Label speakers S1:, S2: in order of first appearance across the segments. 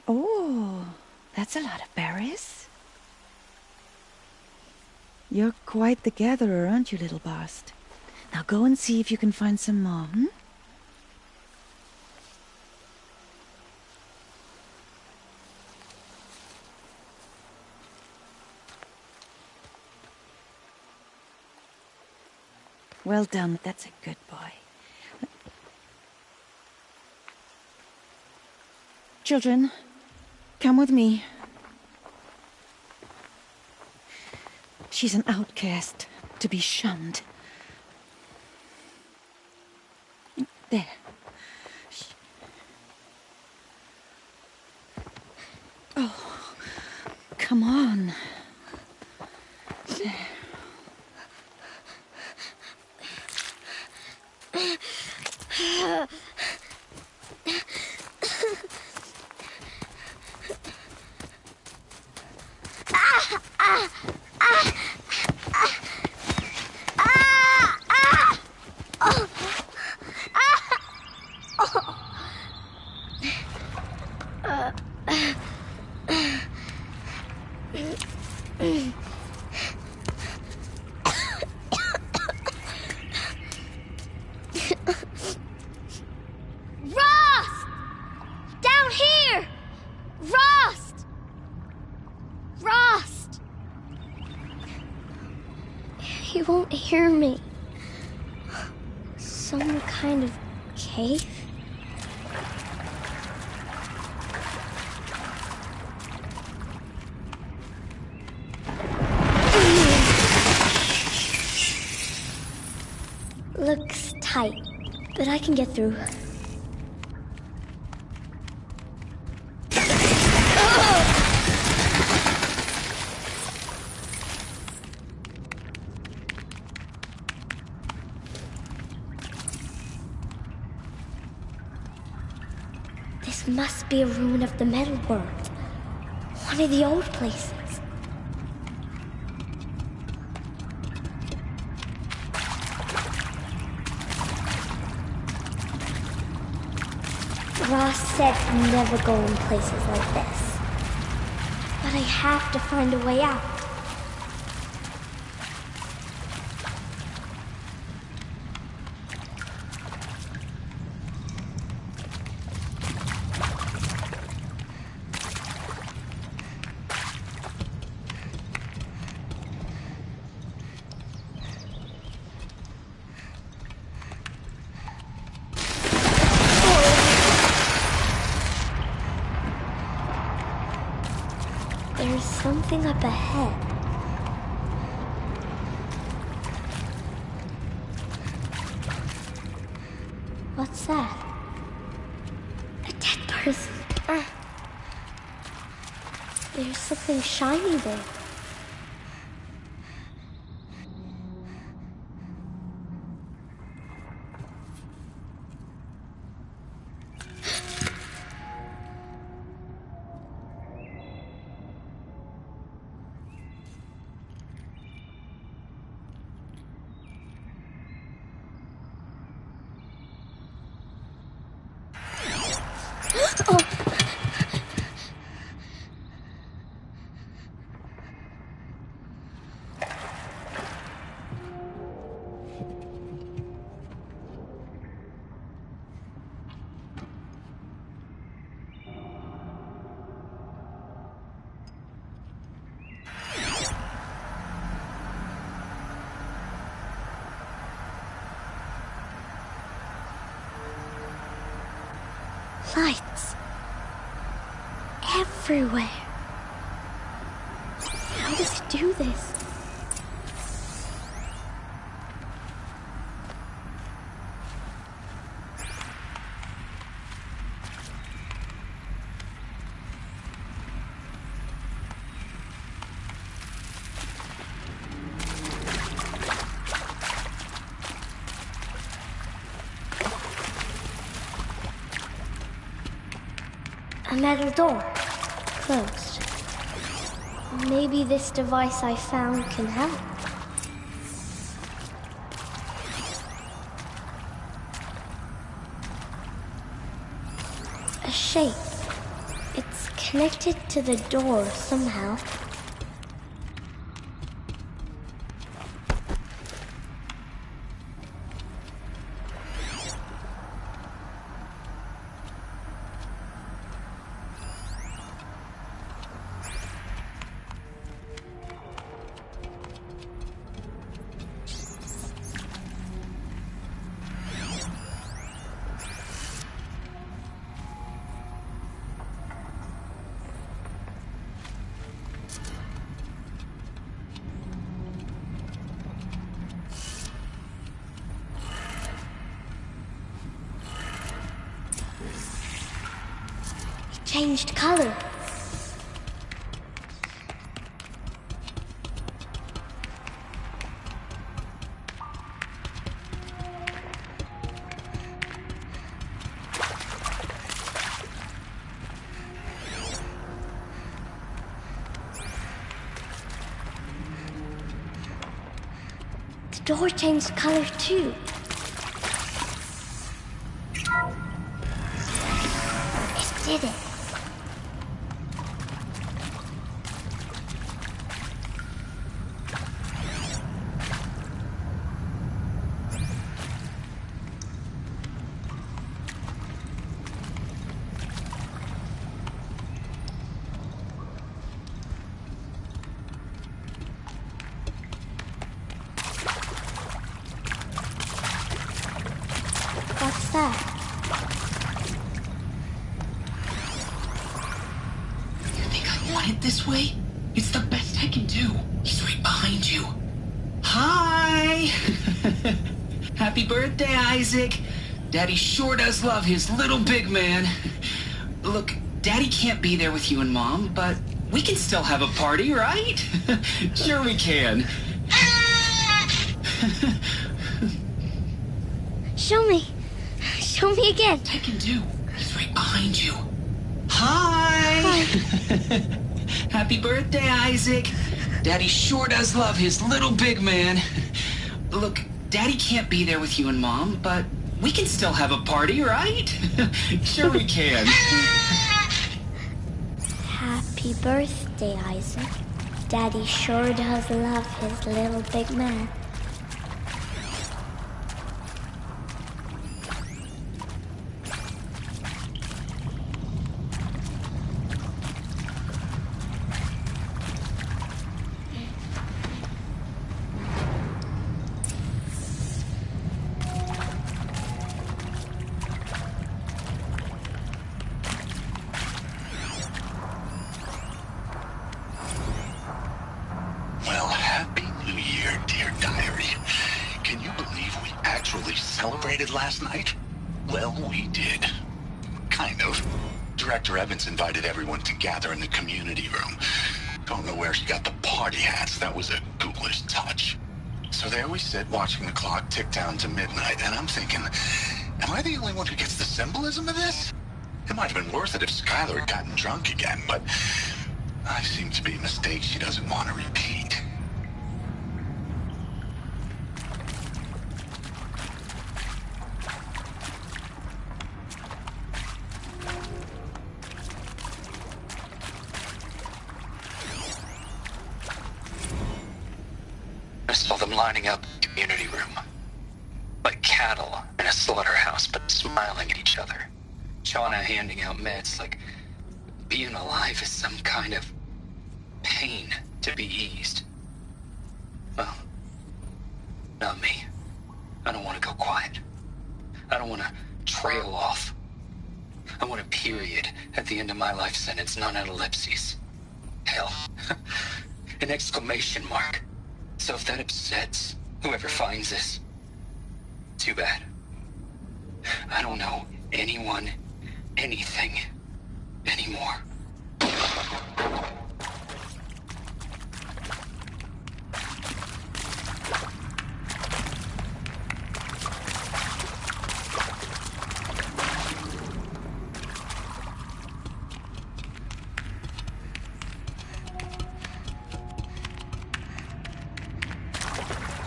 S1: Oh, that's a lot of berries. You're quite the gatherer, aren't you, little Bast? Now go and see if you can find some more, hmm? Well done, that's a good boy. Children, come with me. She's an outcast, to be shunned. There. Oh, come on. There.
S2: He won't hear me. Some kind of cave? Looks tight, but I can get through. This must be a ruin of the metal world. One of the old places. Ross said never go in places like this. But I have to find a way out. There's something up ahead. What's that? A dead person. There's something shiny there. Lights. Everywhere. How does it do this? A metal door. Closed. Maybe this device I found can help. A shape. It's connected to the door somehow. Changed color. The door changed color too. It did it. What's that?
S3: You think I want it this way? It's the best I can do. He's right behind you. Hi! Happy birthday, Isaac. Daddy sure does love his little big man. Look, Daddy can't be there with you and Mom, but we can still have a party, right? Sure we can.
S2: Show me. Show me again.
S3: I can do. He's right behind you. Hi! Happy birthday, Isaac. Daddy sure does love his little big man. Look, Daddy can't be there with you and Mom, but we can still have a party, right? Sure we can.
S2: Happy birthday, Isaac. Daddy sure does love his little big man.
S4: Well, Happy New Year, dear diary. Can you believe we actually celebrated last night? Well, we did. Kind of. Director Evans invited everyone to gather in the community room. Don't know where she got the party hats. That was a ghoulish touch. So there we sit, watching the clock tick down to midnight, and I'm thinking, am I the only one who gets the symbolism of this? It might have been worth it if Skylar had gotten drunk again, but I seem to be a mistake she doesn't want to repeat.
S3: I saw them lining up in the community room. Like cattle in a slaughterhouse, but smiling at each other. Shauna handing out meds like being alive is some kind of pain to be eased. Well, not me. I don't want to go quiet. I don't want to trail off. I want a period at the end of my life sentence, not an ellipses. Hell, an exclamation mark. So if that upsets whoever finds this, too bad. I don't know anyone, anything, anymore.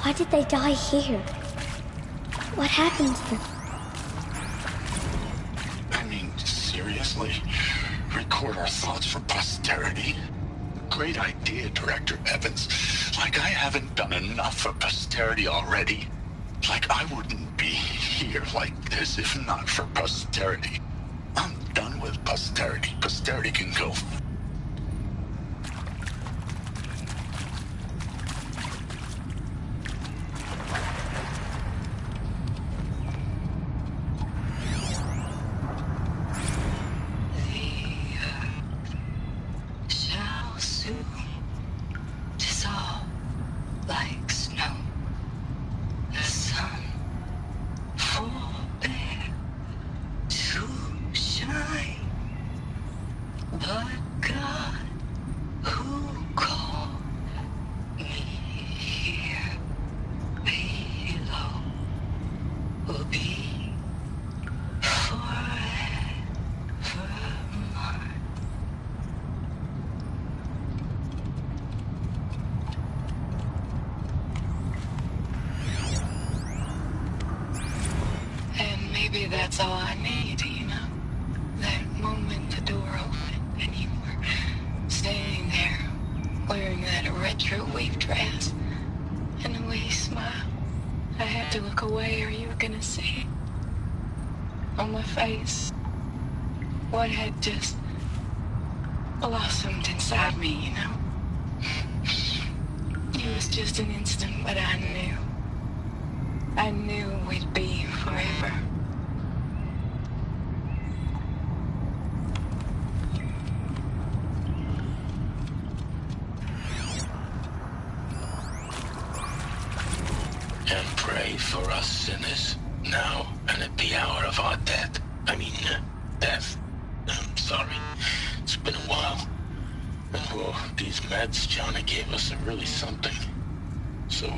S2: Why did they die here? What happened to them?
S4: I mean, seriously? Record our thoughts for posterity. Great idea, Director Evans. Like I haven't done enough for posterity already. Like I wouldn't be here like this if not for posterity. I'm done with posterity. Posterity can go.
S3: Maybe that's all I need, you know? That moment the door opened and you were standing there wearing that retro weave dress and the way you smiled. I had to look away or you were gonna see on my face what had just blossomed inside me, you know? It was just an instant, but I knew we'd be forever.
S5: And pray for us sinners, now and at the hour of our death. Death. I'm sorry. It's been a while. And these meds Johnny gave us are really something. So,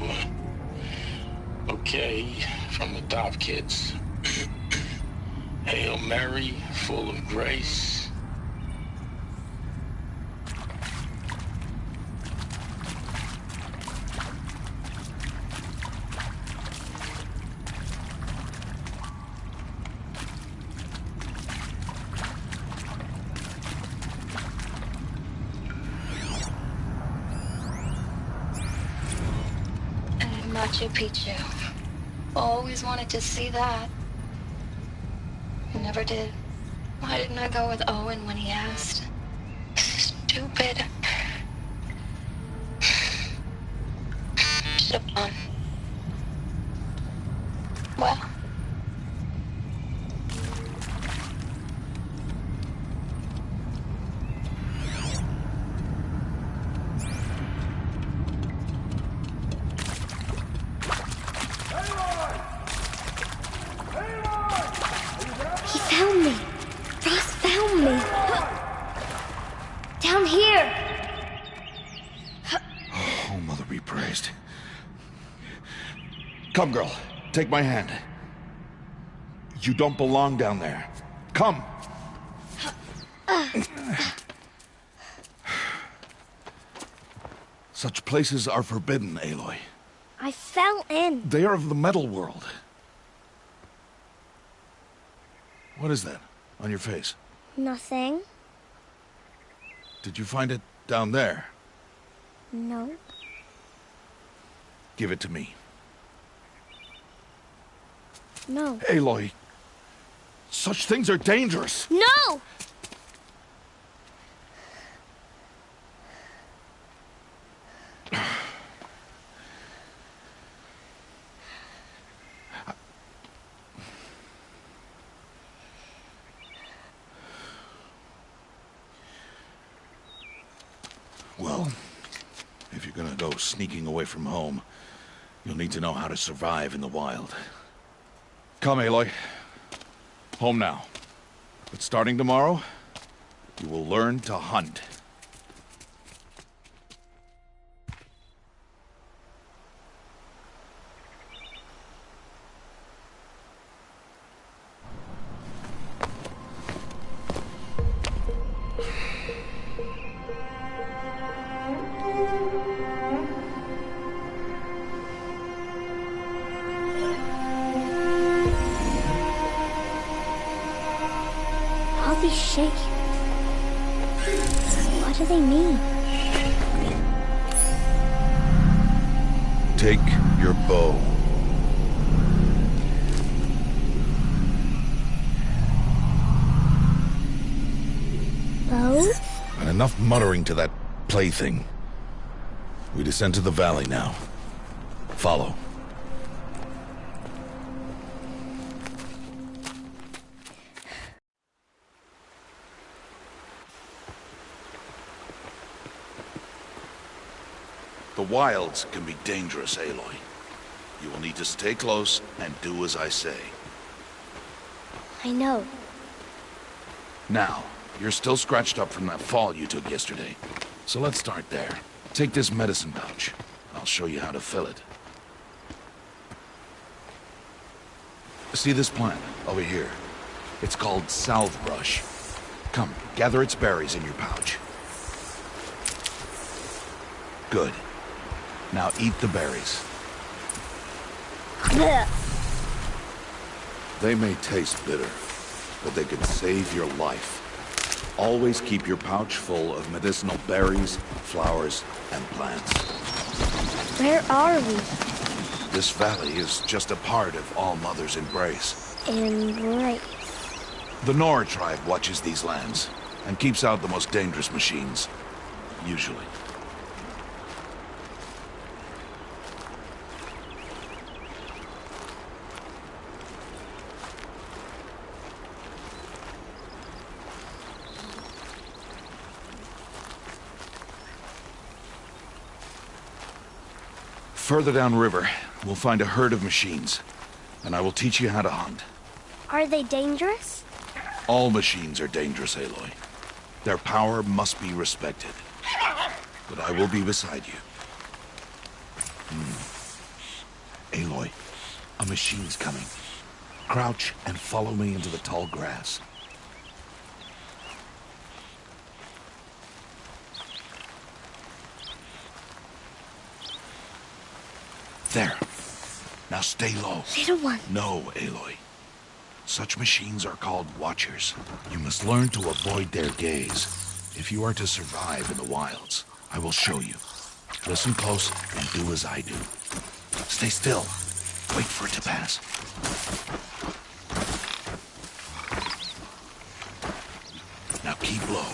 S5: okay, from the top, kids. Hail Mary, full of grace.
S3: Machu Picchu. Always wanted to see that. Never did. Why didn't I go with Owen when he asked? Stupid. Should have gone. Well.
S2: Down here!
S6: Oh, Mother be praised. Come, girl. Take my hand. You don't belong down there. Come! Such places are forbidden, Aloy.
S2: I fell in.
S6: They are of the metal world. What is that on your face?
S2: Nothing.
S6: Did you find it down there?
S2: No.
S6: Give it to me.
S2: No.
S6: Aloy, such things are dangerous.
S2: No!
S6: Well, if you're gonna go sneaking away from home, you'll need to know how to survive in the wild. Come, Aloy. Home now. But starting tomorrow, you will learn to hunt.
S2: I'll be shaking. do they mean?
S6: Take your bow.
S2: Bow?
S6: And enough muttering to that plaything. We descend to the valley now. Follow. The wilds can be dangerous, Aloy. You will need to stay close and do as I say.
S2: I know.
S6: Now, you're still scratched up from that fall you took yesterday. So let's start there. Take this medicine pouch. I'll show you how to fill it. See this plant over here? It's called salve brush. Come, gather its berries in your pouch. Good. Now eat the berries.
S2: Blech.
S6: They may taste bitter, but they could save your life. Always keep your pouch full of medicinal berries, flowers, and plants.
S2: Where are we?
S6: This valley is just a part of All Mother's embrace.
S2: Embrace.
S6: The Nora tribe watches these lands and keeps out the most dangerous machines. Usually. Further downriver, we'll find a herd of machines, and I will teach you how to hunt.
S2: Are they dangerous?
S6: All machines are dangerous, Aloy. Their power must be respected. But I will be beside you. Aloy, a machine's coming. Crouch and follow me into the tall grass. There. Now stay low.
S2: Little one.
S6: No, Aloy. Such machines are called Watchers. You must learn to avoid their gaze if you are to survive in the wilds. I will show you. Listen close and do as I do. Stay still. Wait for it to pass. Now keep low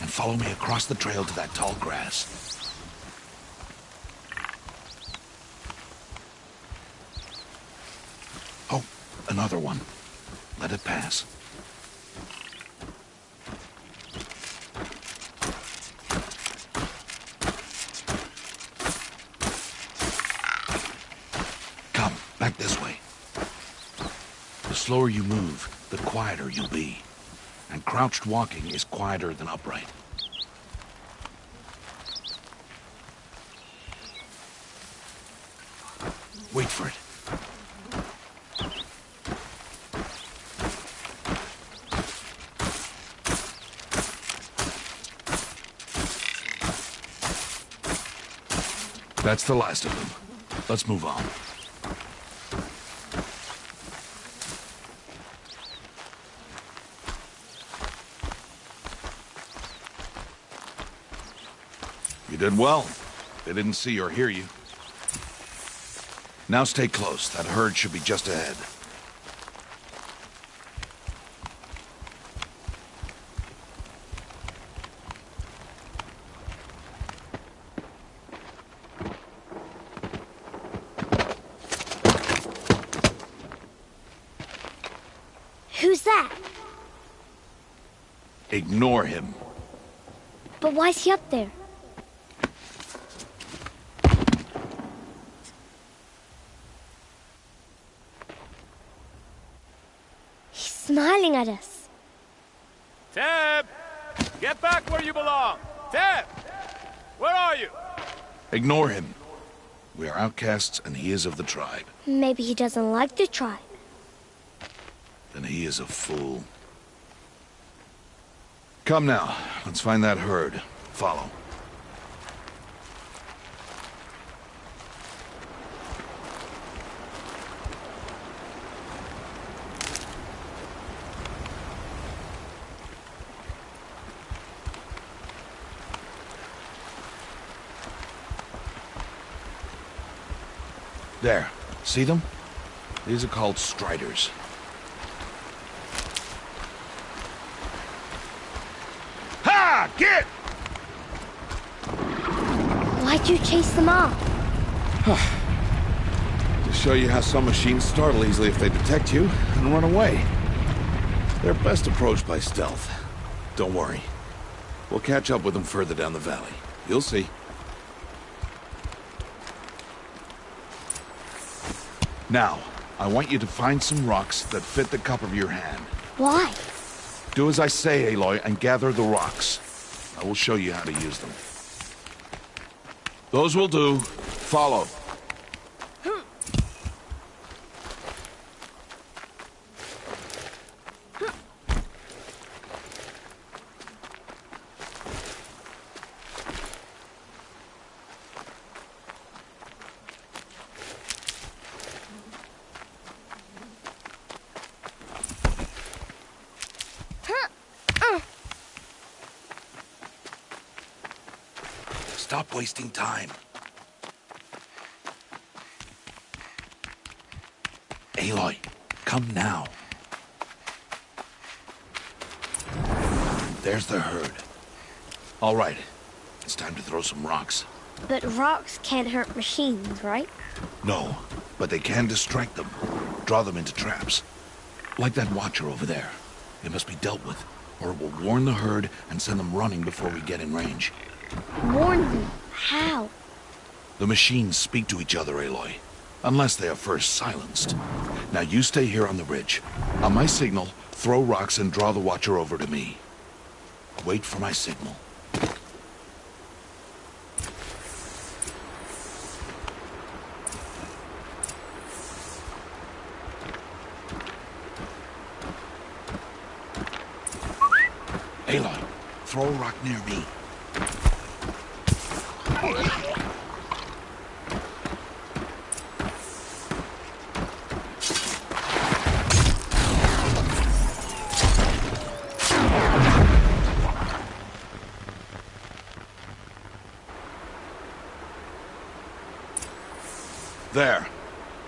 S6: and follow me across the trail to that tall grass. Oh, another one. Let it pass. Come, back this way. The slower you move, the quieter you'll be. And crouched walking is quieter than upright. Wait for it. That's the last of them. Let's move on. You did well. They didn't see or hear you. Now stay close. That herd should be just ahead.
S2: Who's that?
S6: Ignore him.
S2: But why's he up there? He's smiling at us.
S7: Teb! Get back where you belong! Teb! Where are you?
S6: Ignore him. We are outcasts and he is of the tribe.
S2: Maybe he doesn't like the tribe.
S6: Then he is a fool. Come now, let's find that herd. Follow. There. See them? These are called striders. Ha! Get!
S2: Why'd you chase them off?
S6: To show you how some machines startle easily if they detect you and run away. They're best approached by stealth. Don't worry. We'll catch up with them further down the valley. You'll see. Now, I want you to find some rocks that fit the cup of your hand.
S2: Why?
S6: Do as I say, Aloy, and gather the rocks. I will show you how to use them. Those will do. Follow. Stop wasting time. Aloy, come now. There's the herd. All right, it's time to throw some rocks.
S2: But rocks can't hurt machines, right?
S6: No, but they can distract them. Draw them into traps. Like that watcher over there. It must be dealt with, or it will warn the herd and send them running before we get in range.
S2: Warn them? How?
S6: The machines speak to each other, Aloy. Unless they are first silenced. Now you stay here on the ridge. On my signal, throw rocks and draw the watcher over to me. Wait for my signal. Aloy, throw a rock near me. There.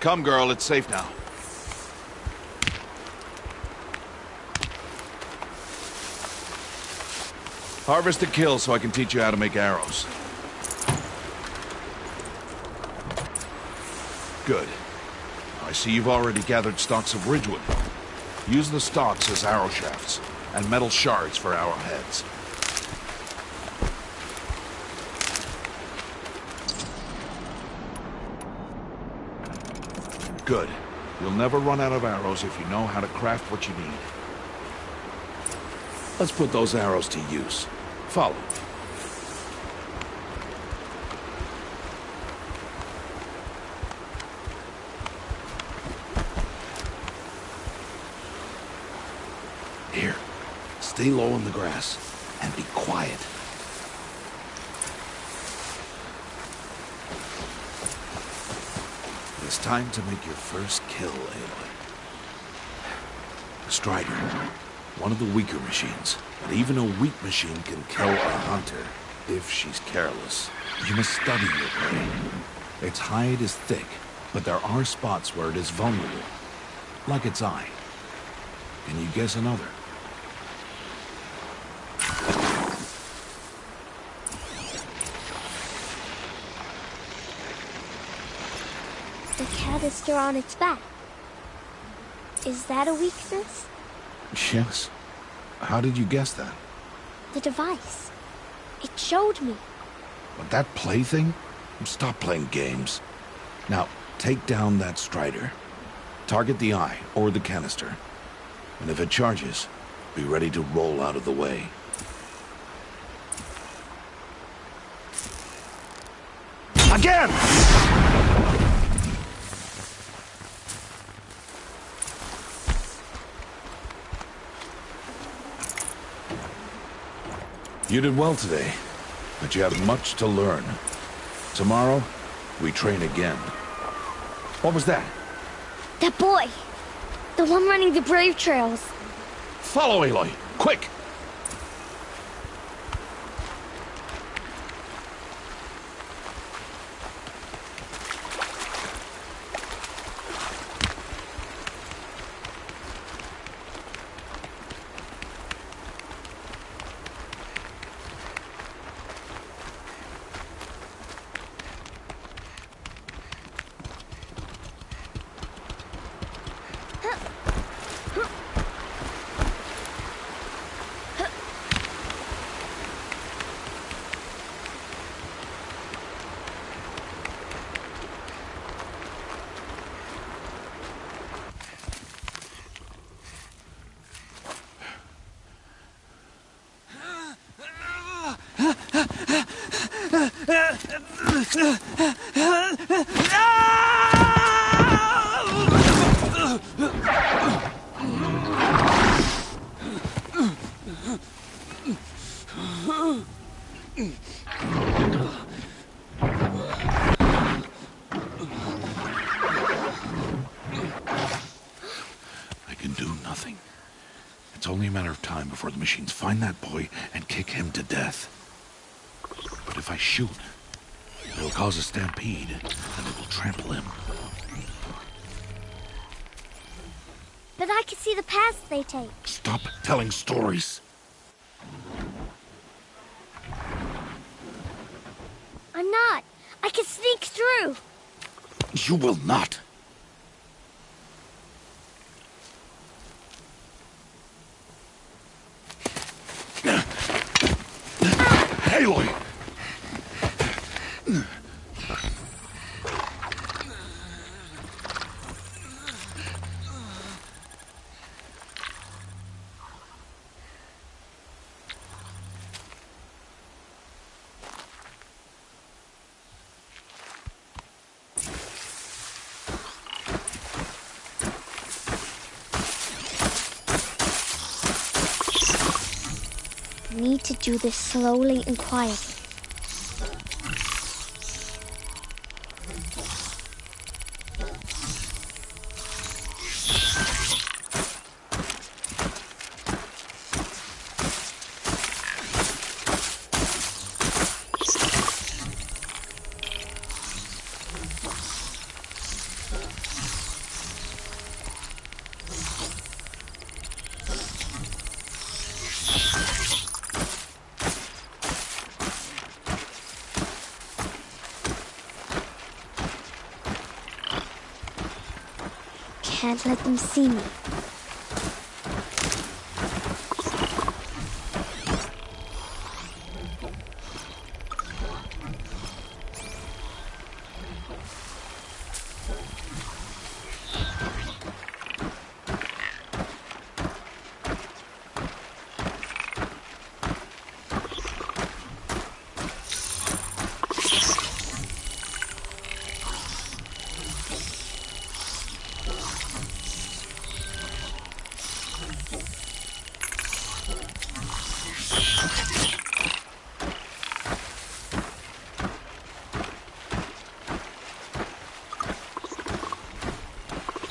S6: Come, girl, it's safe now. Harvest a kill so I can teach you how to make arrows. Good. I see you've already gathered stalks of ridgewood. Use the stalks as arrow shafts, and metal shards for arrowheads. Good. You'll never run out of arrows if you know how to craft what you need. Let's put those arrows to use. Follow. Here, stay low in the grass and be quiet. It's time to make your first kill, Aloy. Strider, one of the weaker machines, but even a weak machine can kill a hunter if she's careless. You must study your prey. Its hide is thick, but there are spots where it is vulnerable, like its eye. Can you guess another?
S2: The canister on its back. Is that a weakness?
S6: Yes. How did you guess that?
S2: The device. It showed me.
S6: But that plaything? Stop playing games. Now, take down that strider. Target the eye or the canister. And if it charges, be ready to roll out of the way. Again! You did well today, but you have much to learn. Tomorrow, we train again. What was that?
S2: That boy! The one running the brave trails.
S6: Follow, Aloy! Quick! do nothing. It's only a matter of time before the machines find that boy and kick him to death. But if I shoot, it'll cause a stampede, and it will trample him.
S2: But I can see the paths they take.
S6: Stop telling stories.
S2: I'm not. I can sneak through.
S6: You will not. Aloy!
S2: I need to do this slowly and quietly. Can't let them see me.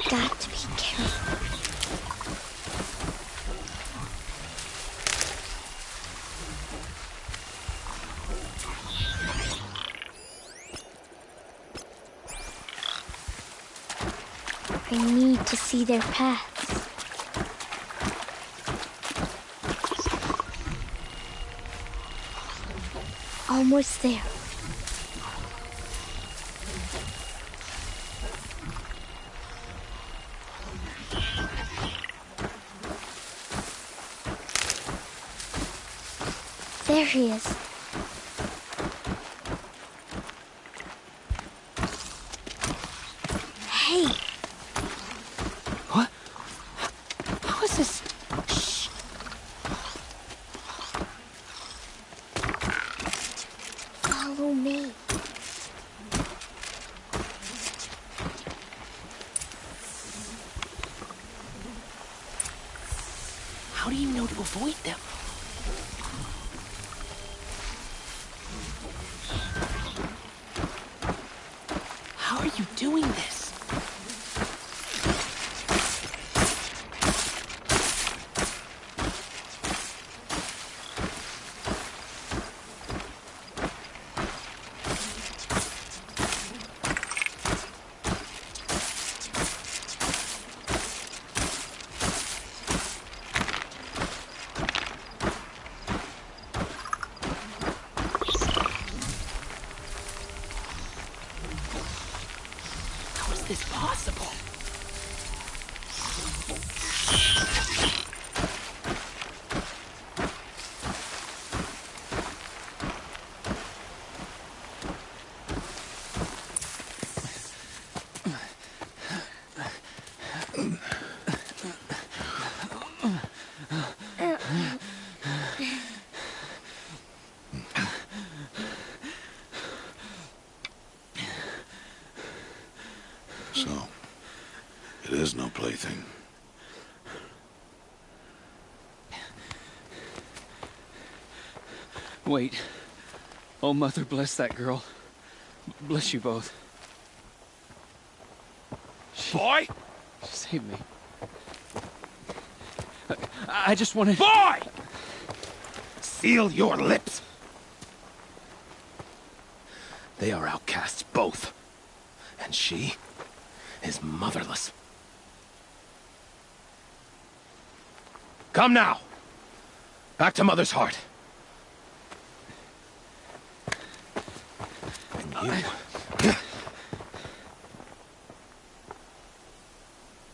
S2: Got to be careful. I need to see their paths. Almost there. There he is. Hey!
S8: What? How is this?
S2: Shh. Follow me.
S8: How do you know to avoid them? How are you doing this? How is this possible?
S6: So, it is no plaything.
S8: Wait. Oh, Mother, bless that girl. Bless you both.
S7: Boy!
S8: She saved me. I just wanted...
S9: Boy! Seal your lips. They are outcasts, both. And she is motherless. Come now. Back to Mother's heart. And you...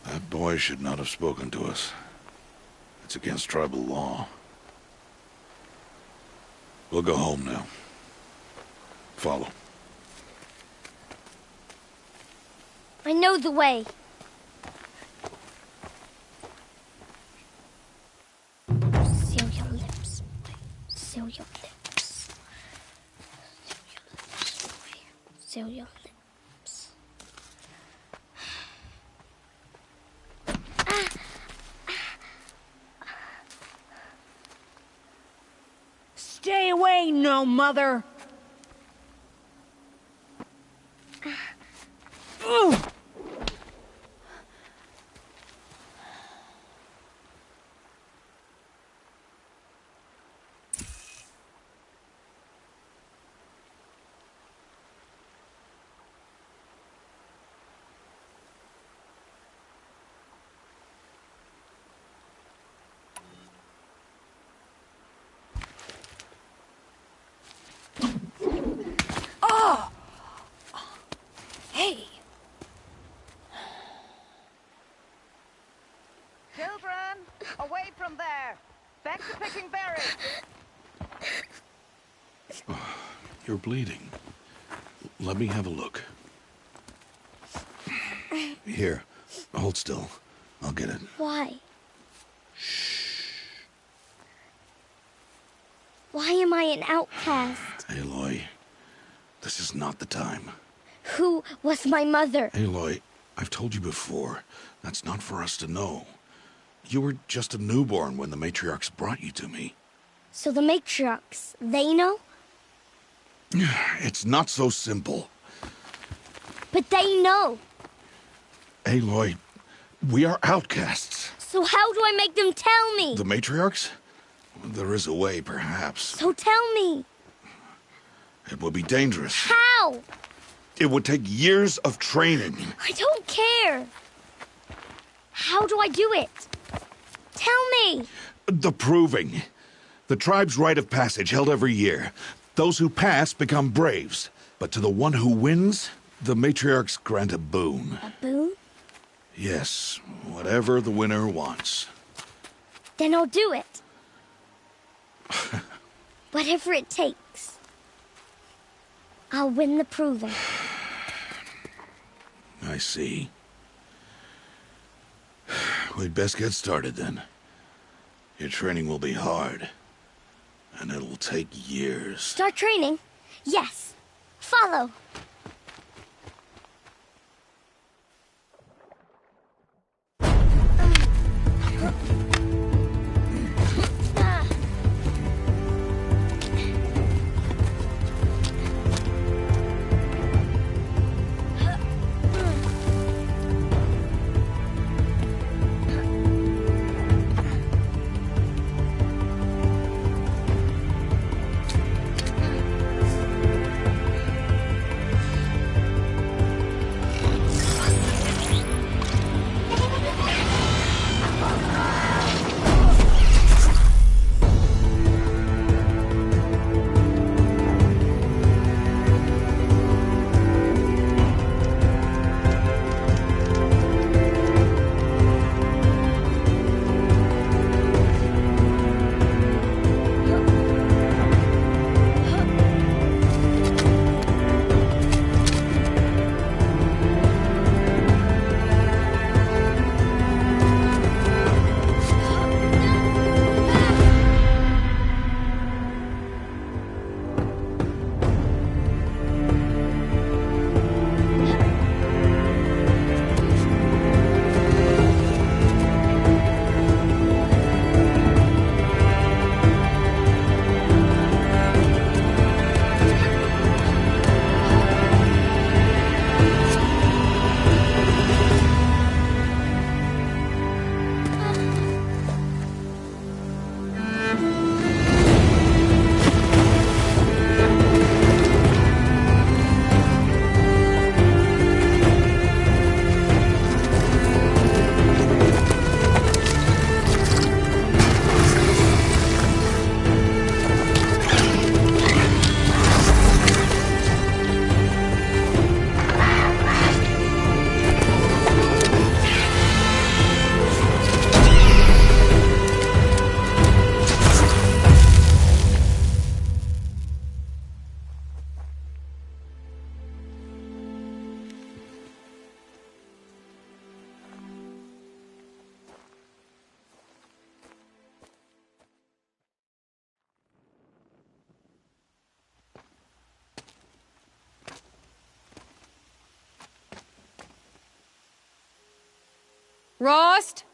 S6: That boy should not have spoken to us. It's against tribal law. We'll go home now. Follow.
S2: I know the way. Seal your lips, boy. Seal your lips. Seal your lips.
S10: Stay away, no mother! Hey!
S11: Children, away from there! Back to picking berries!
S6: You're bleeding. Let me have a look. Here, hold still. I'll get it.
S2: Why? Why am I an outcast?
S6: Aloy, this is not the time.
S2: Who was my mother?
S6: Aloy, I've told you before, that's not for us to know. You were just a newborn when the matriarchs brought you to me.
S2: So the matriarchs, they know?
S6: It's not so simple.
S2: But they know.
S6: Aloy, we are outcasts.
S2: So how do I make them tell me?
S6: The matriarchs? There is a way, perhaps.
S2: So tell me.
S6: It would be dangerous.
S2: How?
S6: It would take years of training.
S2: I don't care. How do I do it? Tell me.
S6: The proving. The tribe's rite of passage held every year. Those who pass become braves. But to the one who wins, the matriarchs grant a boon.
S2: A boon?
S6: Yes, whatever the winner wants.
S2: Then I'll do it. Whatever it takes. I'll win the proving.
S6: I see. We'd best get started then. Your training will be hard. And it'll take years.
S2: Start training? Yes. Follow.
S12: Rost?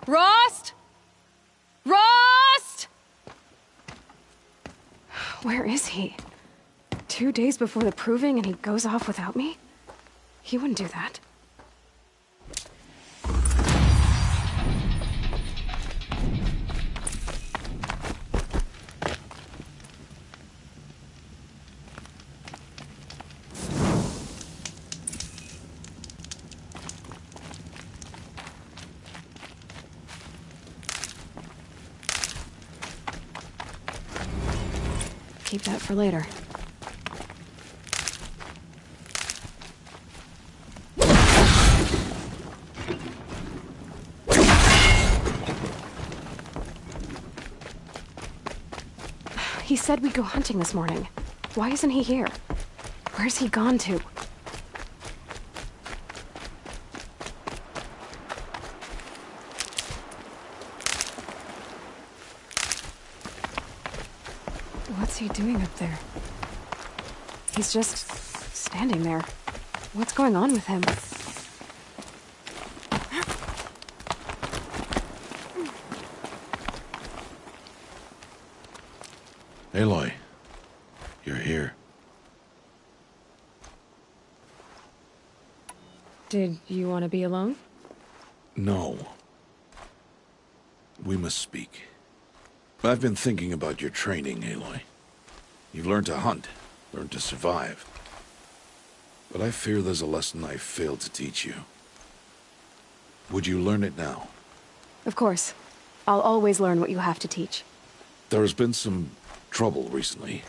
S12: Rost? Rost?
S13: Where is he? 2 days before the proving and he goes off without me? He wouldn't do that. Keep that for later. He said we'd go hunting this morning. Why isn't he here? Where's he gone to? What's he doing up there? He's just standing there. What's going on with him?
S6: Aloy, you're here.
S13: Did you want to be alone?
S6: No. We must speak. I've been thinking about your training, Aloy. You've learned to hunt, learned to survive. But I fear there's a lesson I failed to teach you. Would you learn it now?
S13: Of course. I'll always learn what you have to teach.
S6: There has been some trouble recently.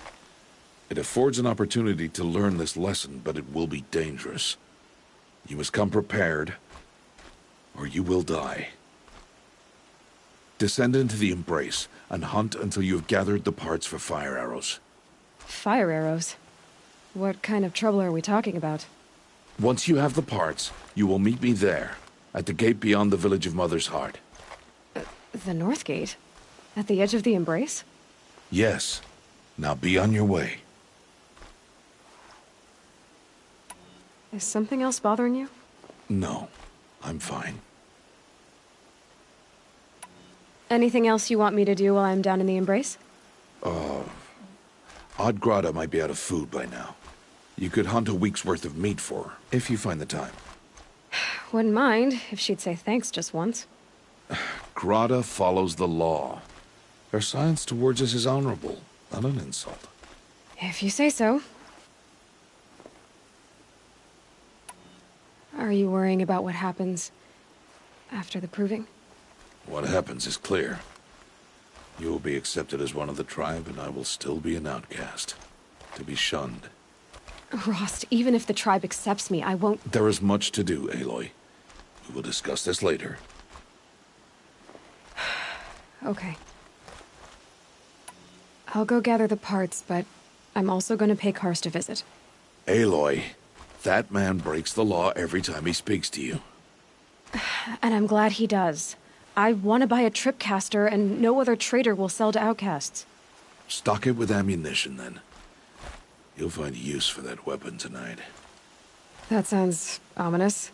S6: It affords an opportunity to learn this lesson, but it will be dangerous. You must come prepared, or you will die. Descend into the Embrace, and hunt until you have gathered the parts for fire arrows.
S13: Fire arrows? What kind of trouble are we talking about?
S6: Once you have the parts, you will meet me there, at the gate beyond the village of Mother's Heart.
S13: The North Gate? At the edge of the Embrace?
S6: Yes. Now be on your way.
S13: Is something else bothering you?
S6: No, I'm fine.
S13: Anything else you want me to do while I'm down in the Embrace?
S6: Odd Grata might be out of food by now. You could hunt a week's worth of meat for her, if you find the time.
S13: Wouldn't mind, if she'd say thanks just once.
S6: Grata follows the law. Her science towards us is honorable, not an insult.
S13: If you say so. Are you worrying about what happens after the proving?
S6: What happens is clear. You will be accepted as one of the tribe, and I will still be an outcast. To be shunned.
S13: Rost, even if the tribe accepts me, I won't—
S6: There is much to do, Aloy. We will discuss this later.
S13: Okay. I'll go gather the parts, but I'm also gonna pay Karst a visit.
S6: Aloy, that man breaks the law every time he speaks to you.
S13: And I'm glad he does. I want to buy a tripcaster, and no other trader will sell to outcasts.
S6: Stock it with ammunition, then. You'll find use for that weapon tonight.
S13: That sounds ominous.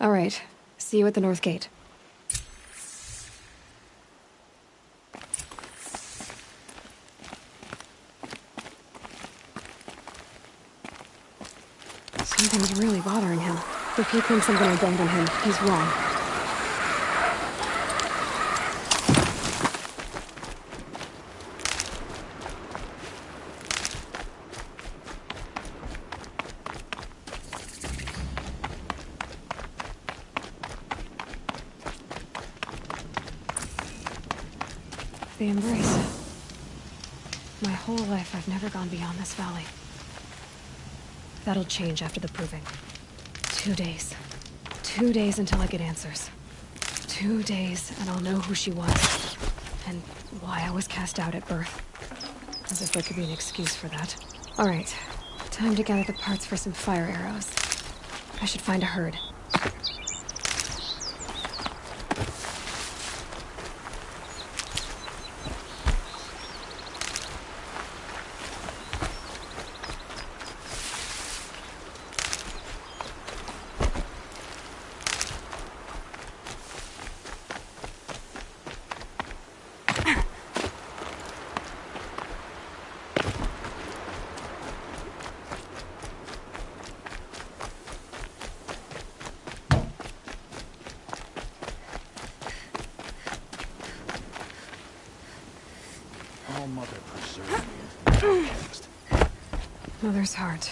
S13: All right. See you at the North Gate. Something's really bothering him. If he thinks I'm gonna abandon him, he's wrong. The Embrace. My whole life, I've never gone beyond this valley. That'll change after the proving. 2 days. 2 days until I get answers. 2 days, and I'll know who she was. And why I was cast out at birth. As if there could be an excuse for that. Alright. Time to gather the parts for some fire arrows. I should find a herd. Mother's heart.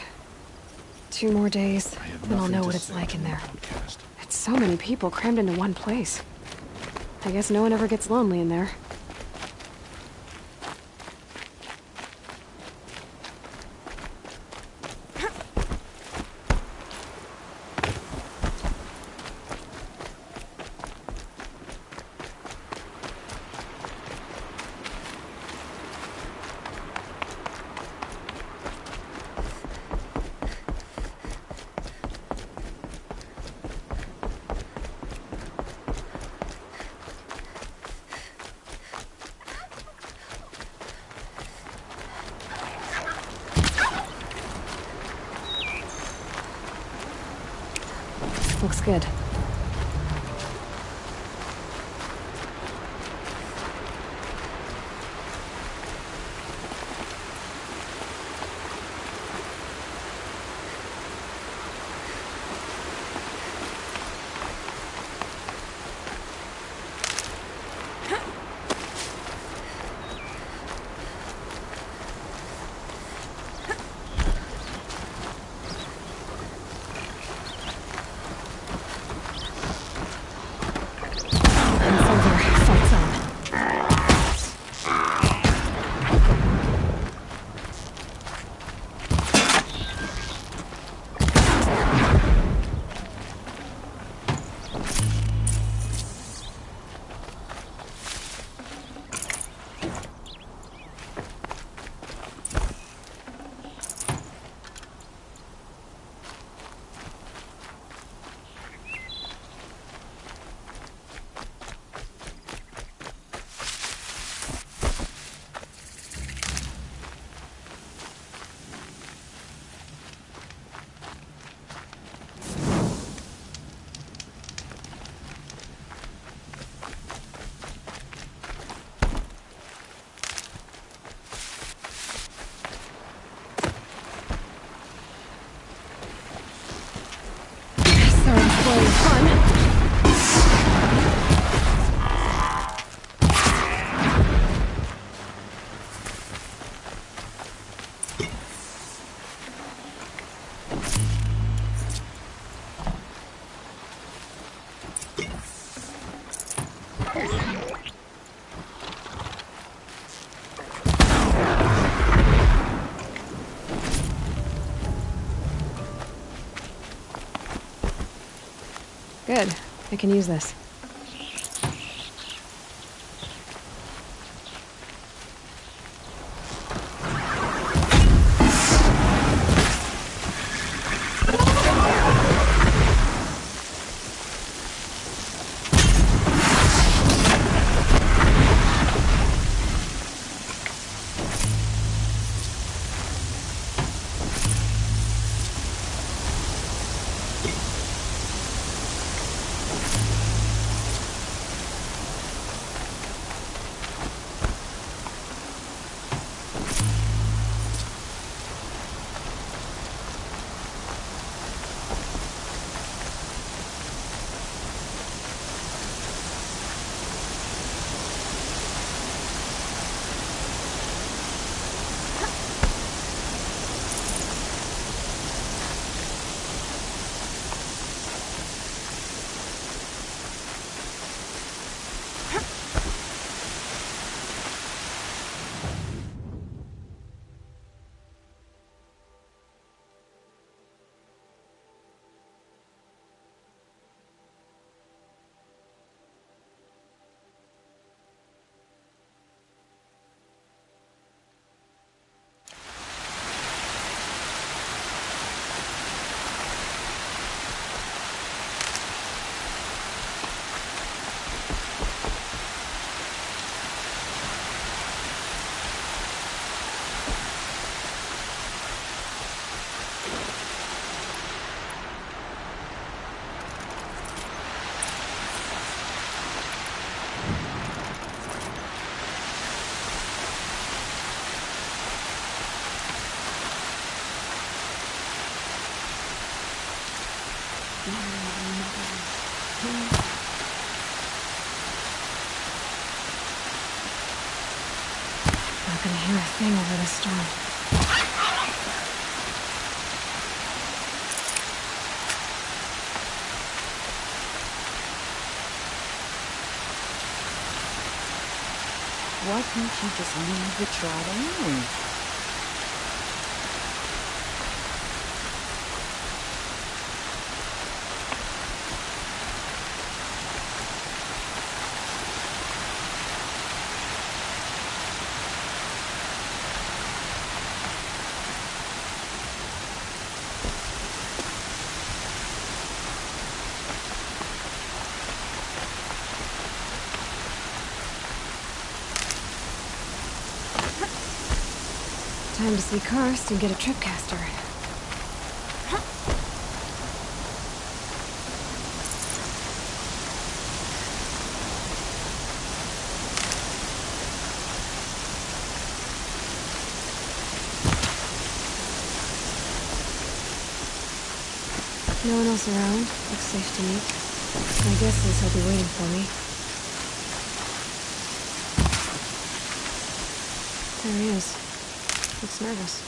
S13: 2 more days, and I'll know what it's like in there. It's so many people crammed into one place. I guess no one ever gets lonely in there. Looks good. Good. I can use this. Not gonna hear a thing over the storm.
S1: why can't you just leave the trot alone?
S13: Time to see Karst and get a tripcaster. No one else around. Looks safe to me. My guess is he'll be waiting for me. There he is. Looks nervous.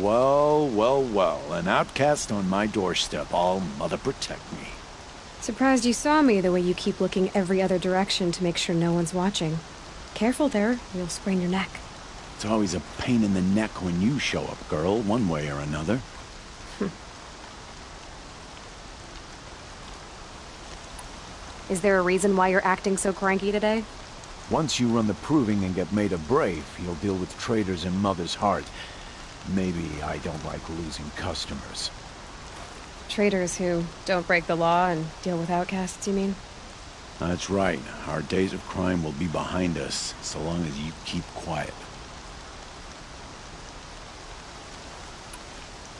S14: Well, well, well. An outcast on my doorstep. All mother protect me.
S13: Surprised you saw me the way you keep looking every other direction to make sure no one's watching. Careful there, you'll sprain your neck.
S14: It's always a pain in the neck when you show up, girl, one way or another.
S13: Is there a reason why you're acting so cranky today?
S14: Once you run the proving and get made a brave, you'll deal with traitors in Mother's Heart. Maybe I don't like losing customers.
S13: Traitors who don't break the law and deal with outcasts, you mean?
S14: That's right. Our days of crime will be behind us, so long as you keep quiet.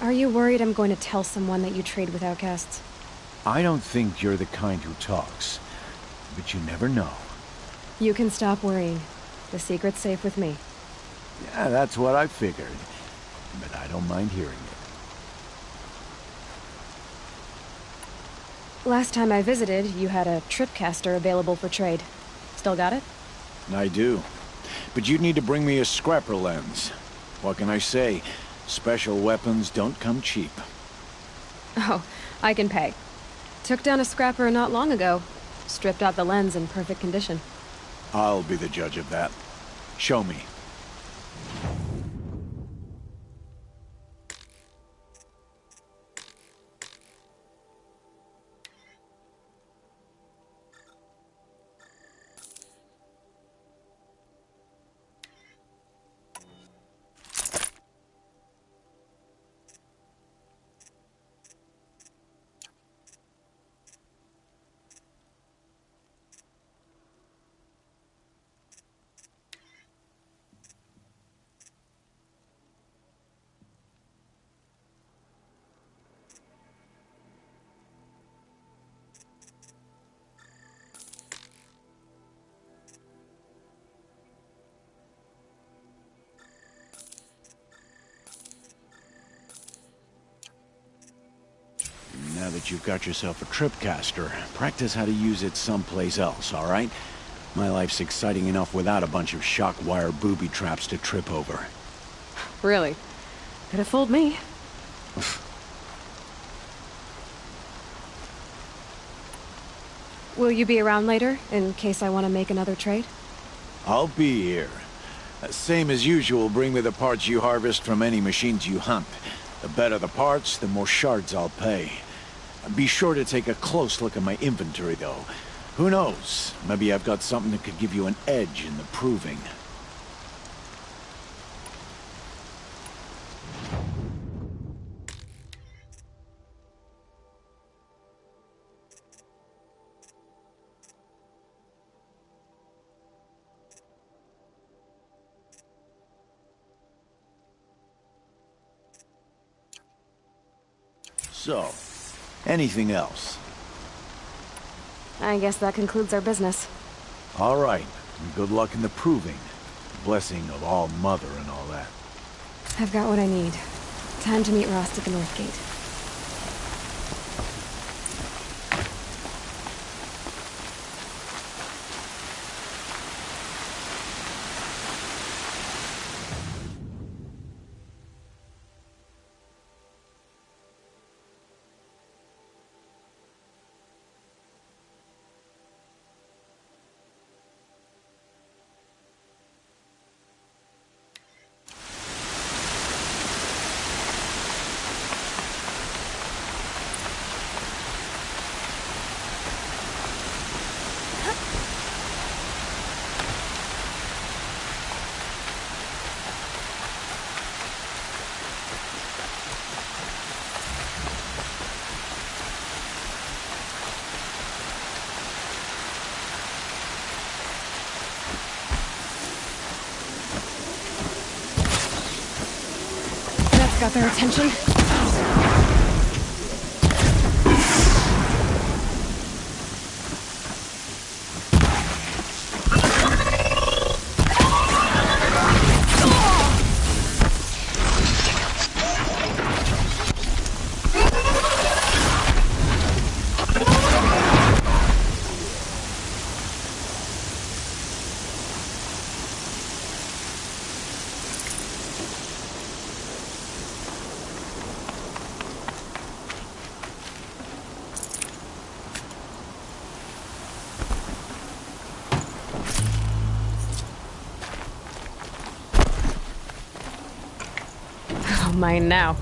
S13: Are you worried I'm going to tell someone that you trade with outcasts?
S14: I don't think you're the kind who talks, but you never know.
S13: You can stop worrying. The secret's safe with me.
S14: Yeah, that's what I figured, but I don't mind hearing it.
S13: Last time I visited, you had a tripcaster available for trade. Still got it?
S14: I do. But you'd need to bring me a scrapper lens. What can I say? Special weapons don't come cheap.
S13: Oh, I can pay. Took down a scrapper not long ago. Stripped out the lens in perfect condition.
S14: I'll be the judge of that. Show me. Now that you've got yourself a tripcaster, practice how to use it someplace else, all right? My life's exciting enough without a bunch of shock wire booby traps to trip over.
S13: Really? Could have fooled me. Will you be around later, in case I want to make another trade?
S14: I'll be here. Same as usual, bring me the parts you harvest from any machines you hunt. The better the parts, the more shards I'll pay. Be sure to take a close look at my inventory, though. Who knows? Maybe I've got something that could give you an edge in the proving. So, anything else?
S13: I guess that concludes our business.
S14: All right. Good luck in the proving. Blessing of All Mother and all that.
S13: I've got what I need. Time to meet Rost at the North Gate. got their attention? Mine now.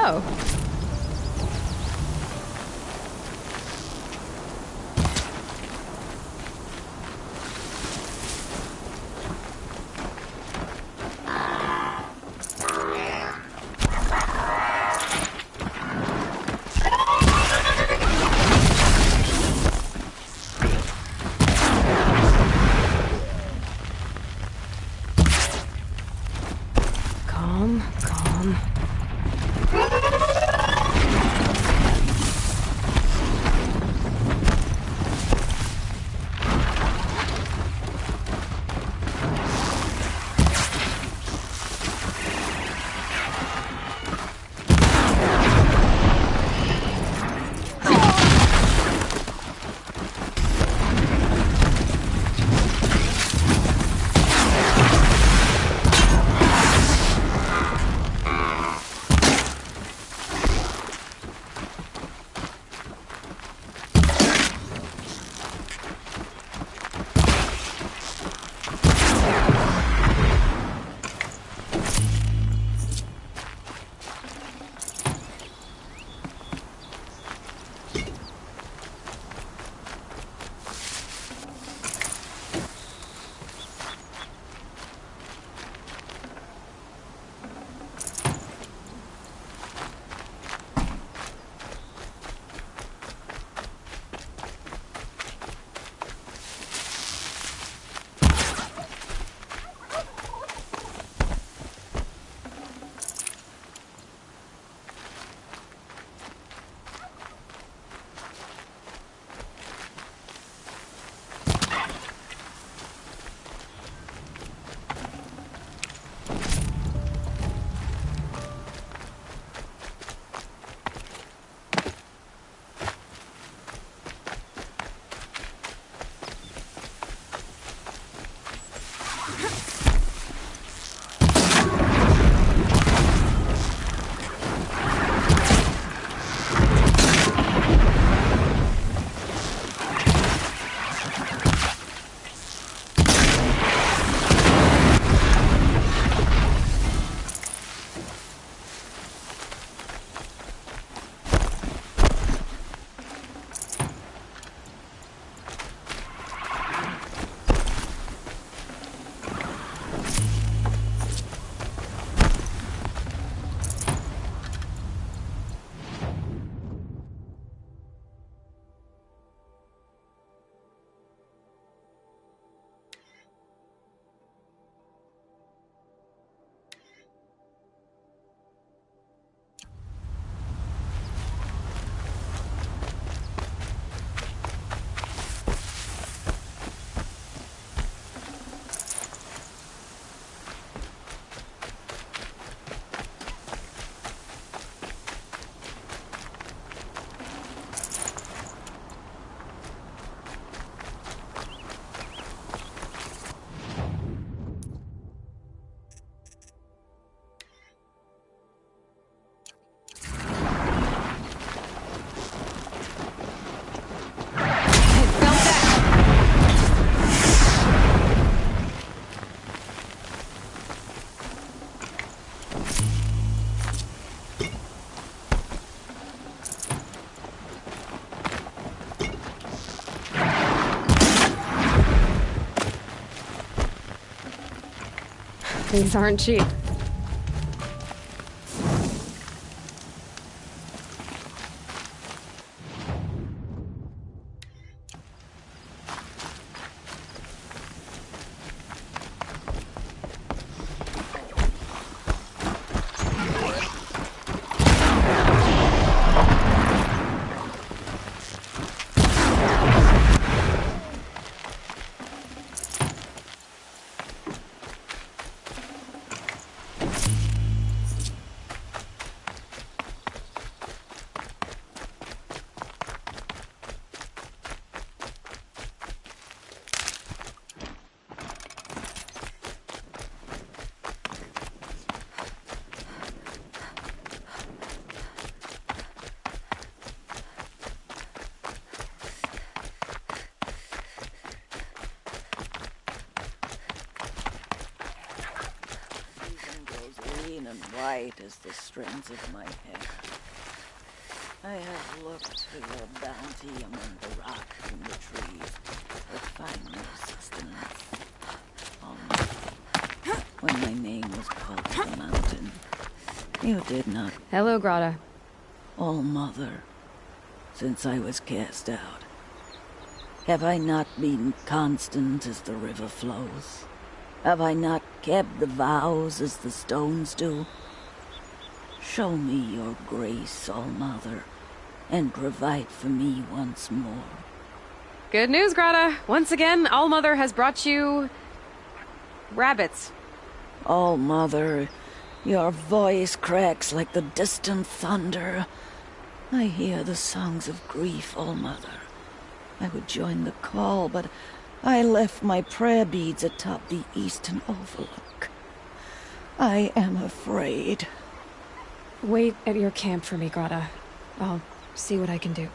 S13: Oh. Calm, calm. These aren't cheap.
S1: And white as the strands of my hair. I have looked for your bounty among the rock and the trees, but find no sustenance. When my name was called to the mountain, you did not.
S13: Hello, Grata.
S1: All Mother, since I was cast out, have I not been constant as the river flows? Have I not kept the vows as the stones do? Show me your grace, All-Mother, and provide for me once more.
S13: Good news, Grata. Once again, All-Mother has brought you... rabbits.
S1: All-Mother, your voice cracks like the distant thunder. I hear the songs of grief, All-Mother. I would join the call, but I left my prayer beads atop the eastern overlook. I am afraid.
S13: Wait at your camp for me, Grata. I'll see what I can do.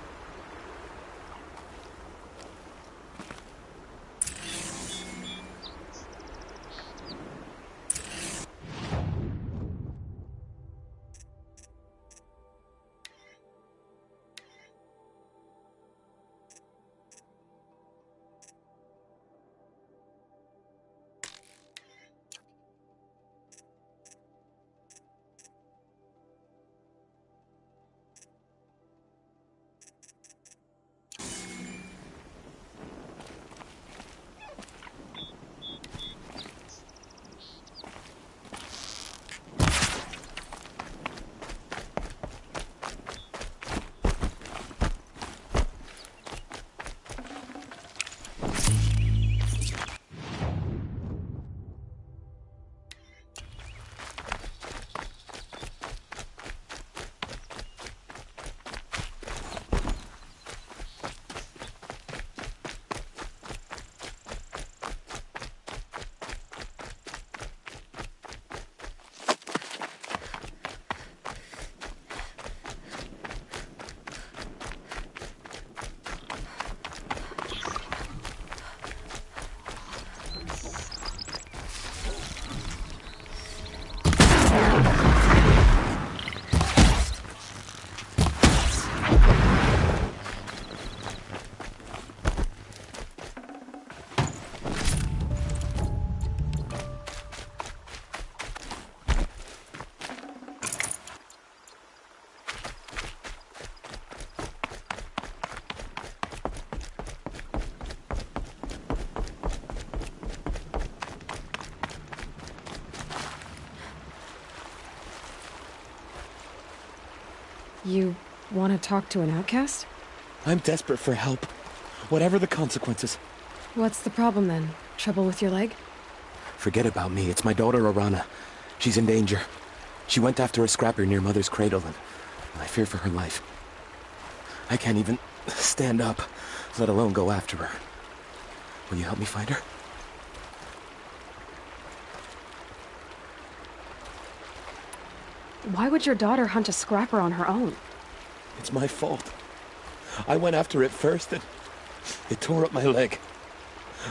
S13: You want to talk to an outcast?
S9: I'm desperate for help. Whatever the consequences.
S13: What's the problem then? Trouble with your leg?
S9: Forget about me. It's my daughter, Arana. She's in danger. She went after a scrapper near Mother's cradle, and I fear for her life. I can't even stand up, let alone go after her. Will you help me find her?
S13: Why would your daughter hunt a scrapper on her own?
S9: It's my fault. I went after it first, and it tore up my leg.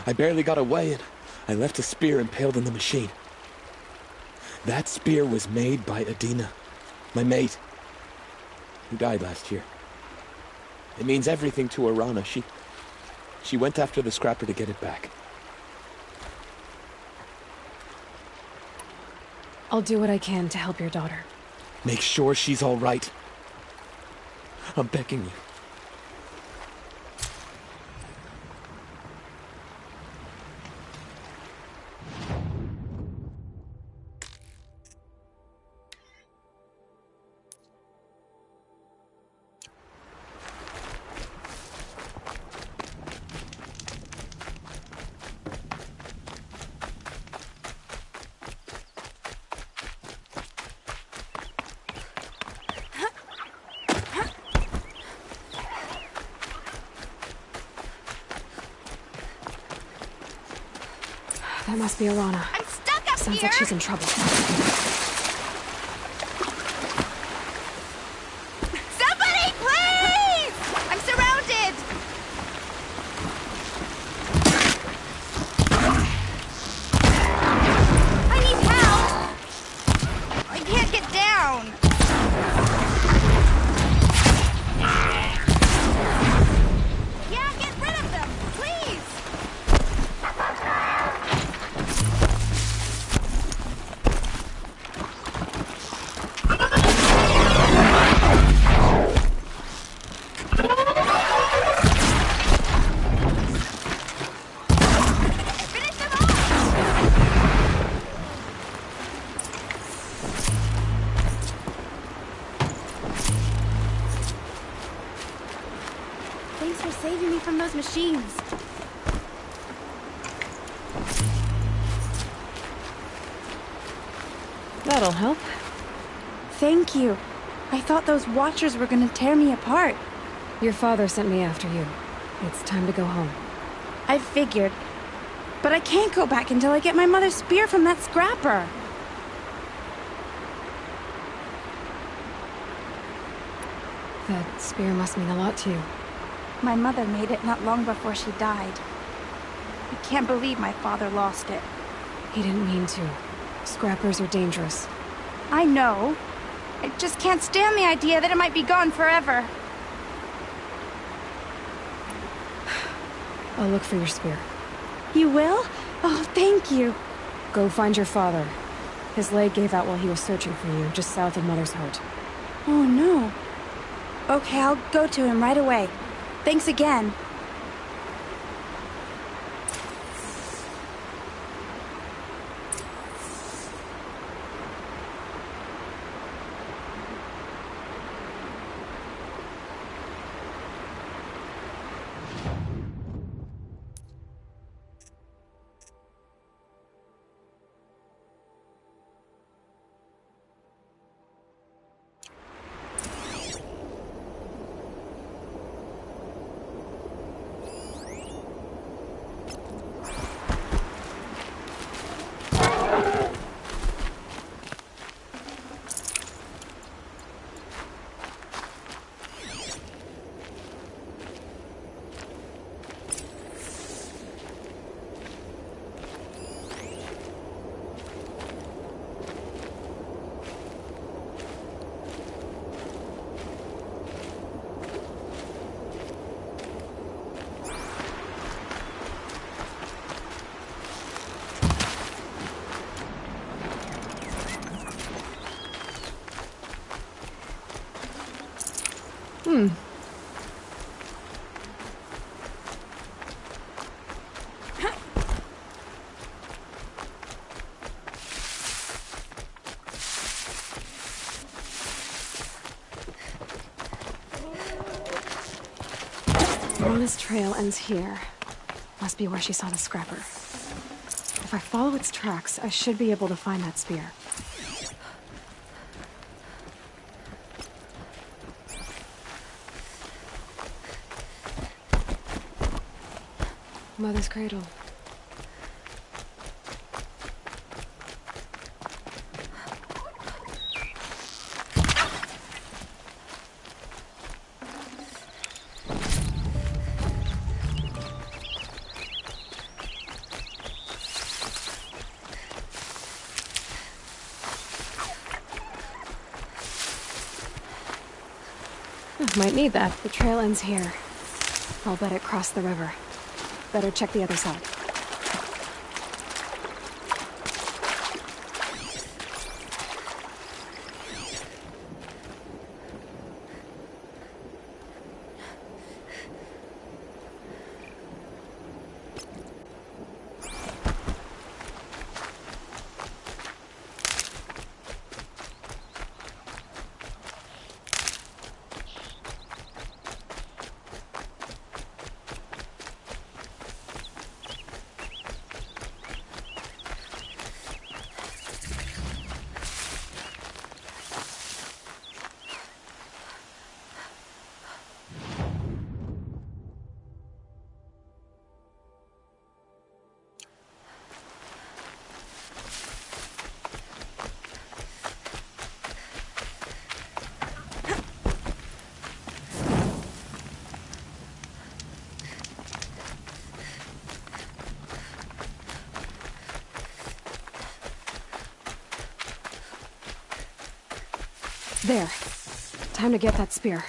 S9: I barely got away, and I left a spear impaled in the machine. That spear was made by Adina, my mate, who died last year. It means everything to Arana. She went after the scrapper to get it back.
S13: I'll do what I can to help your daughter.
S9: Make sure she's all right. I'm begging you.
S13: That must be Alana.
S2: I'm stuck up
S13: Sounds
S2: here!
S13: like she's in trouble.
S2: Somebody, please! I'm surrounded! I need help! I can't get down! Yeah, get rid of them, please! Thanks for saving me from those machines.
S13: That'll help.
S15: Thank you. I thought those Watchers were gonna tear me apart.
S13: Your father sent me after you. It's time to go home.
S15: I figured. But I can't go back until I get my mother's spear from that scrapper.
S13: That spear must mean a lot to you.
S15: My mother made it not long before she died. I can't believe my father lost it.
S13: He didn't mean to. Scrappers are dangerous.
S15: I know. I just can't stand the idea that it might be gone forever.
S13: I'll look for your spear.
S15: You will? Oh, thank you.
S13: Go find your father. His leg gave out while he was searching for you, just south of Mother's Heart.
S15: Oh, no. Okay, I'll go to him right away. Thanks again.
S13: Mona's trail ends here. Must be where she saw the scrapper. If I follow its tracks, I should be able to find that spear. Mother's cradle. Might need that. The trail ends here. I'll bet it crossed the river. Better check the other side. There. Time to get that spear.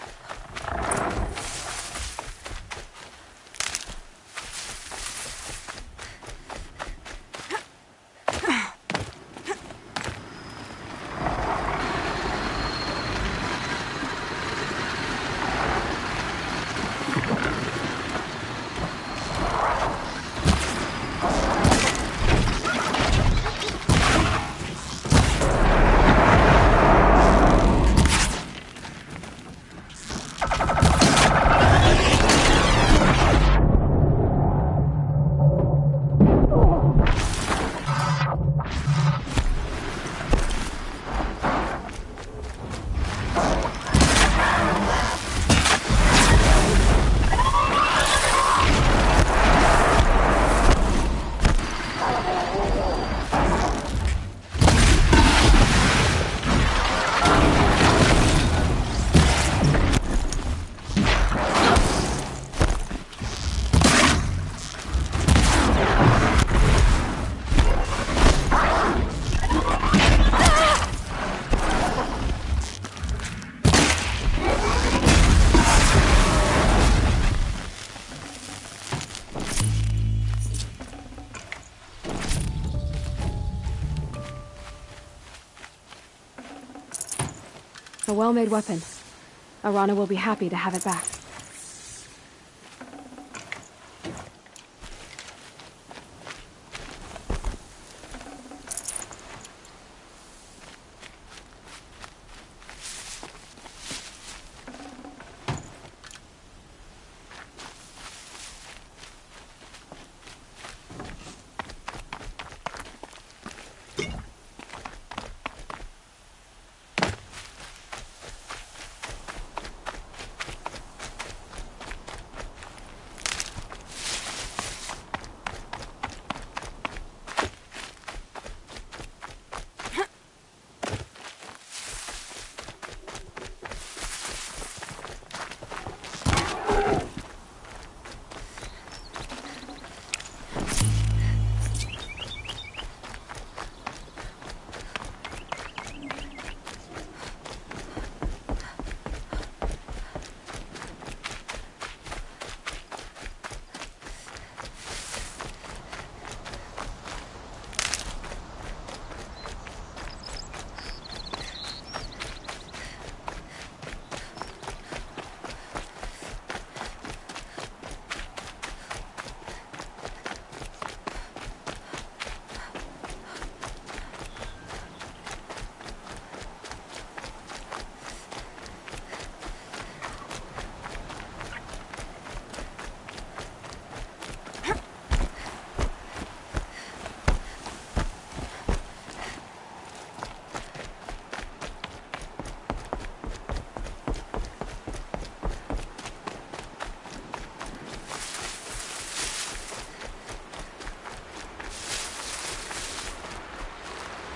S13: A well-made weapon. Arana will be happy to have it back.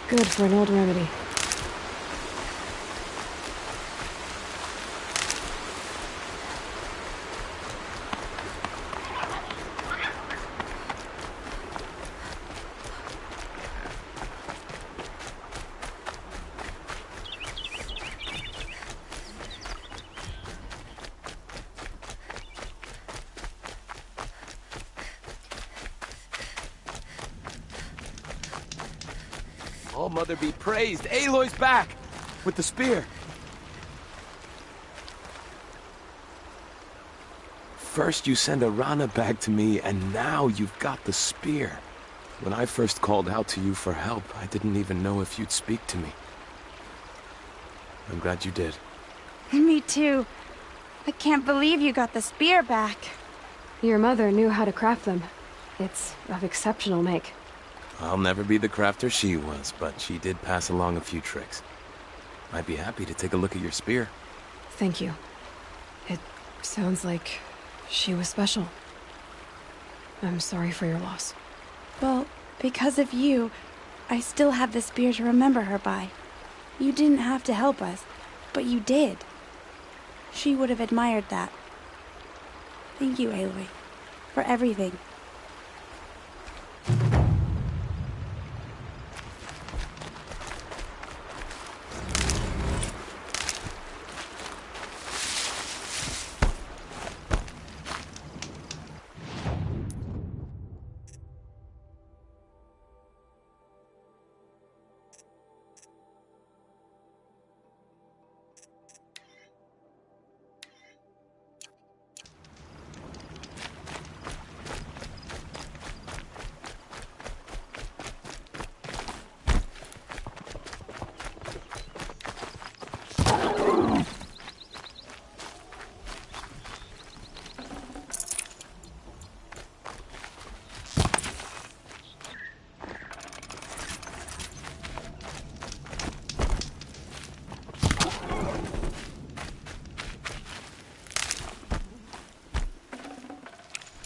S13: Good for an old remedy.
S9: All Mother be praised. Aloy's back! With the spear. First you send Arana back to me, and now you've got the spear. When I first called out to you for help, I didn't even know if you'd speak to me. I'm glad you did.
S15: Me too. I can't believe you got the spear back.
S13: Your mother knew how to craft them. It's of exceptional make.
S9: I'll never be the crafter she was, but she did pass along a few tricks. I'd be happy to take a look at your spear.
S13: Thank you. It sounds like she was special. I'm sorry for your loss.
S15: Well, because of you, I still have the spear to remember her by. You didn't have to help us, but you did. She would have admired that. Thank you, Aloy, for everything.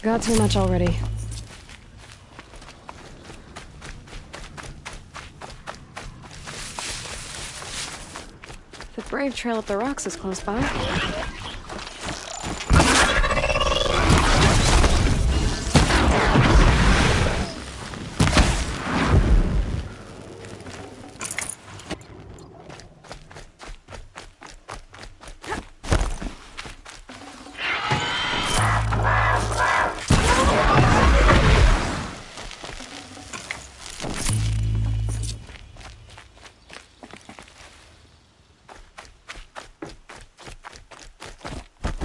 S13: Got too much already. The Brave Trail up the rocks is close by.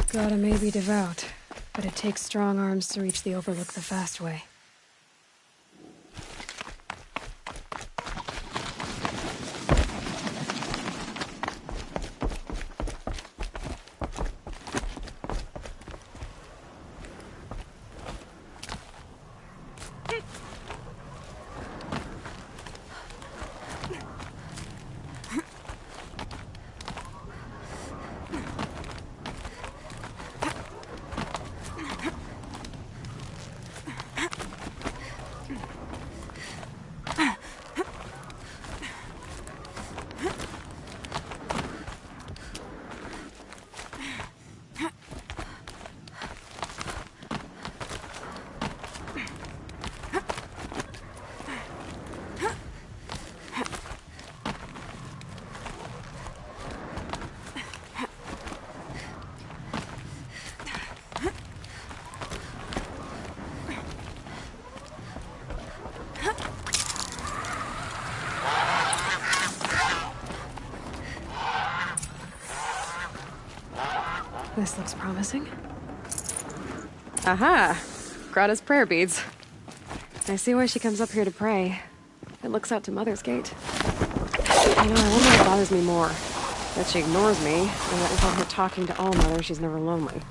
S13: Grata may be devout, but it takes strong arms to reach the Overlook the fast way. This looks promising. Aha! Grata's prayer beads. I see why she comes up here to pray. It looks out to Mother's Gate. I wonder what bothers me more. That she ignores me, and that without her talking to All-Mother, she's never lonely.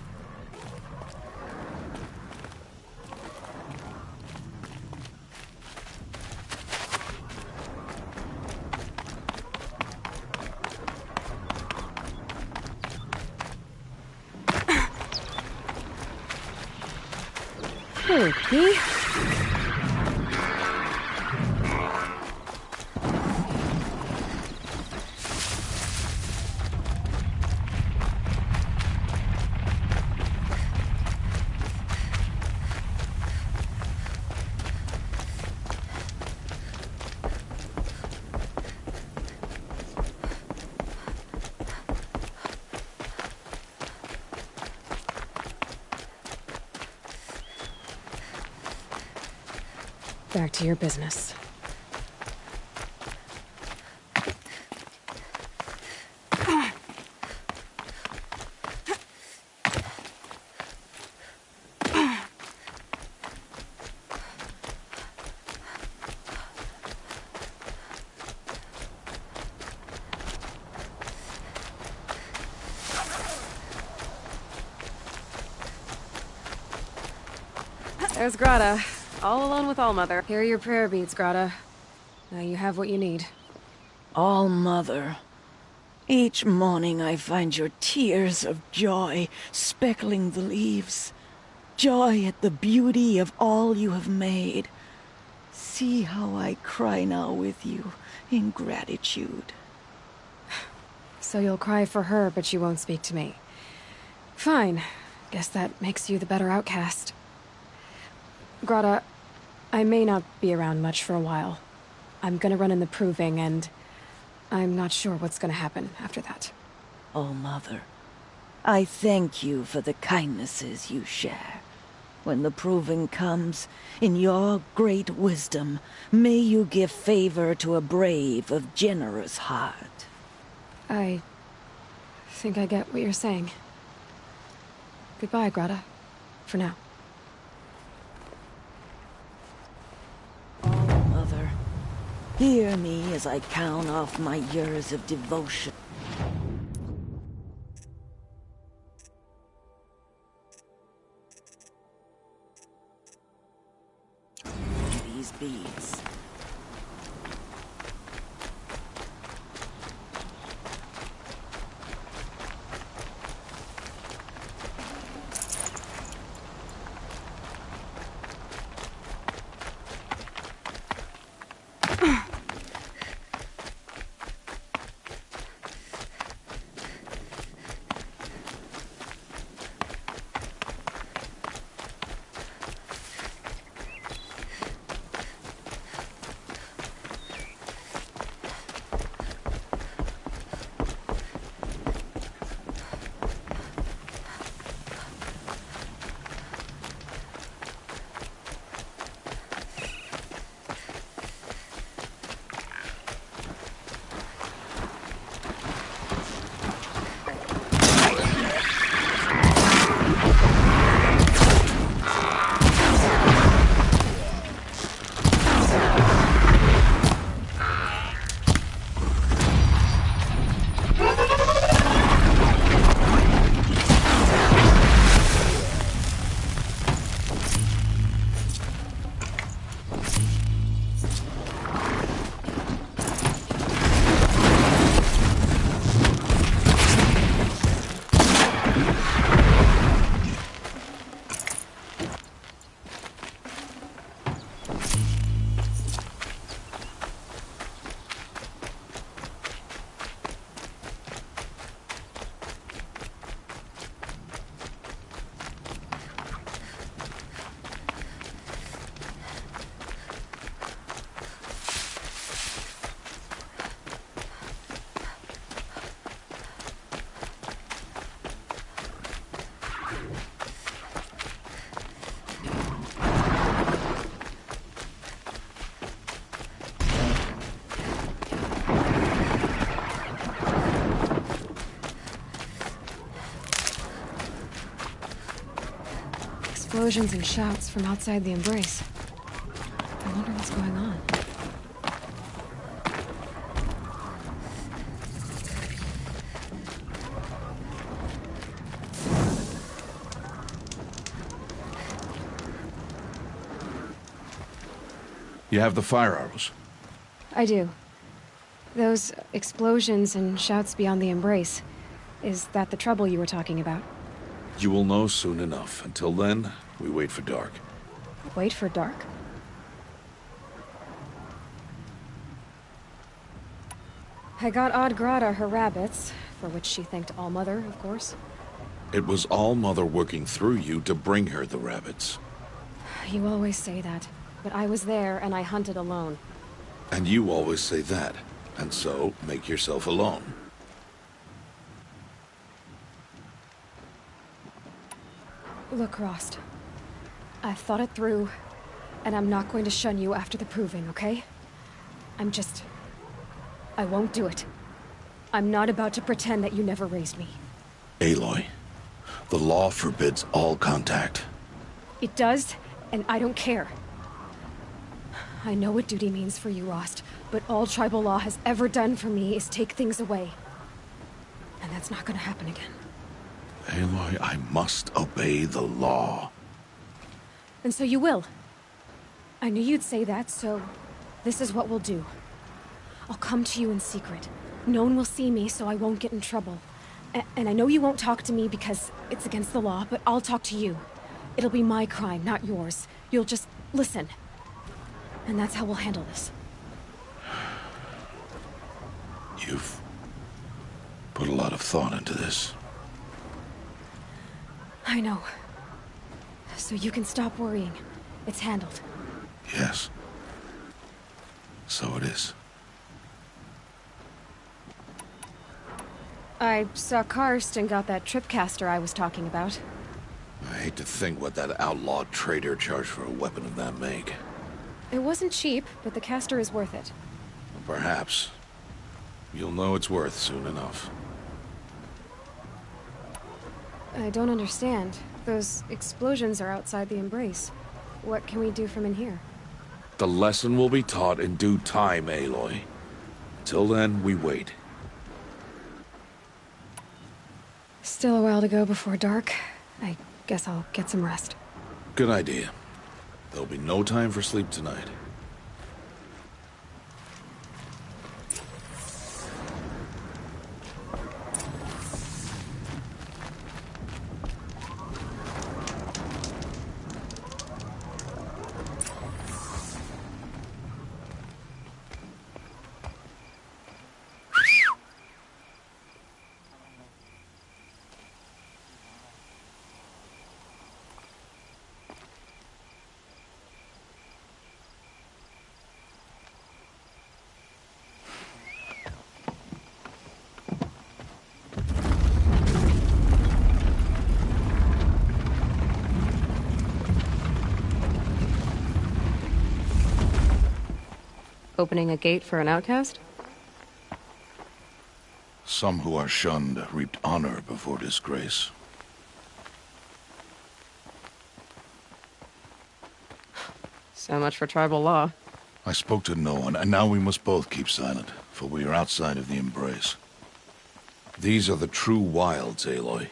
S13: Okay. Back to your business. There's Grata. All alone with All-Mother. Here are your prayer beads, Grata. Now you have what you need.
S1: All-Mother, each morning I find your tears of joy speckling the leaves. Joy at the beauty of all you have made. See how I cry now with you in gratitude.
S13: So you'll cry for her, but you won't speak to me. Fine. Guess that makes you the better outcast. Grata, I may not be around much for a while. I'm gonna run in the proving, and I'm not sure what's gonna happen after that.
S1: Oh, Mother, I thank you for the kindnesses you share. When the proving comes, in your great wisdom, may you give favor to a brave of generous heart.
S13: I think I get what you're saying. Goodbye, Grata. For now.
S1: Mother, hear me as I count off my years of devotion. These beads.
S13: explosions and shouts from outside the embrace. I wonder what's going on.
S6: You have the fire arrows?
S13: I do. Those explosions and shouts beyond the embrace. Is that the trouble you were talking about?
S6: You will know soon enough. Until then, we wait for dark.
S13: Wait for dark? I got Odd Grata her rabbits, for which she thanked All-Mother, of course.
S6: It was All-Mother working through you to bring her the rabbits.
S13: You always say that, but I was there and I hunted alone.
S6: And you always say that, and so make yourself alone.
S13: Look, Rost. I've thought it through, and I'm not going to shun you after the proving, okay? I won't do it. I'm not about to pretend that you never raised me.
S6: Aloy, the law forbids all contact.
S13: It does, and I don't care. I know what duty means for you, Rost, but all tribal law has ever done for me is take things away. And that's not gonna happen again.
S6: Aloy, I must obey the law.
S13: And so you will. I knew you'd say that, so this is what we'll do. I'll come to you in secret. No one will see me, so I won't get in trouble. And I know you won't talk to me because it's against the law, but I'll talk to you. It'll be my crime, not yours. You'll just listen. And that's how we'll handle this.
S6: You've put a lot of thought into this.
S13: I know. So you can stop worrying. It's handled.
S6: Yes. So it is.
S13: I saw Karst and got that tripcaster I was talking about.
S6: I hate to think what that outlawed trader charged for a weapon of that make.
S13: It wasn't cheap, but the caster is worth it.
S6: Perhaps. You'll know it's worth soon enough.
S13: I don't understand. Those explosions are outside the embrace. What can we do from in here?
S6: The lesson will be taught in due time, Aloy. Till then, we wait.
S13: Still a while to go before dark. I guess I'll get some rest.
S6: Good idea. There'll be no time for sleep tonight.
S12: Opening a gate for an outcast?
S6: Some who are shunned reaped honor before disgrace.
S12: So much for tribal law.
S6: I spoke to no one, and now we must both keep silent, for we are outside of the embrace. These are the true wilds, Aloy,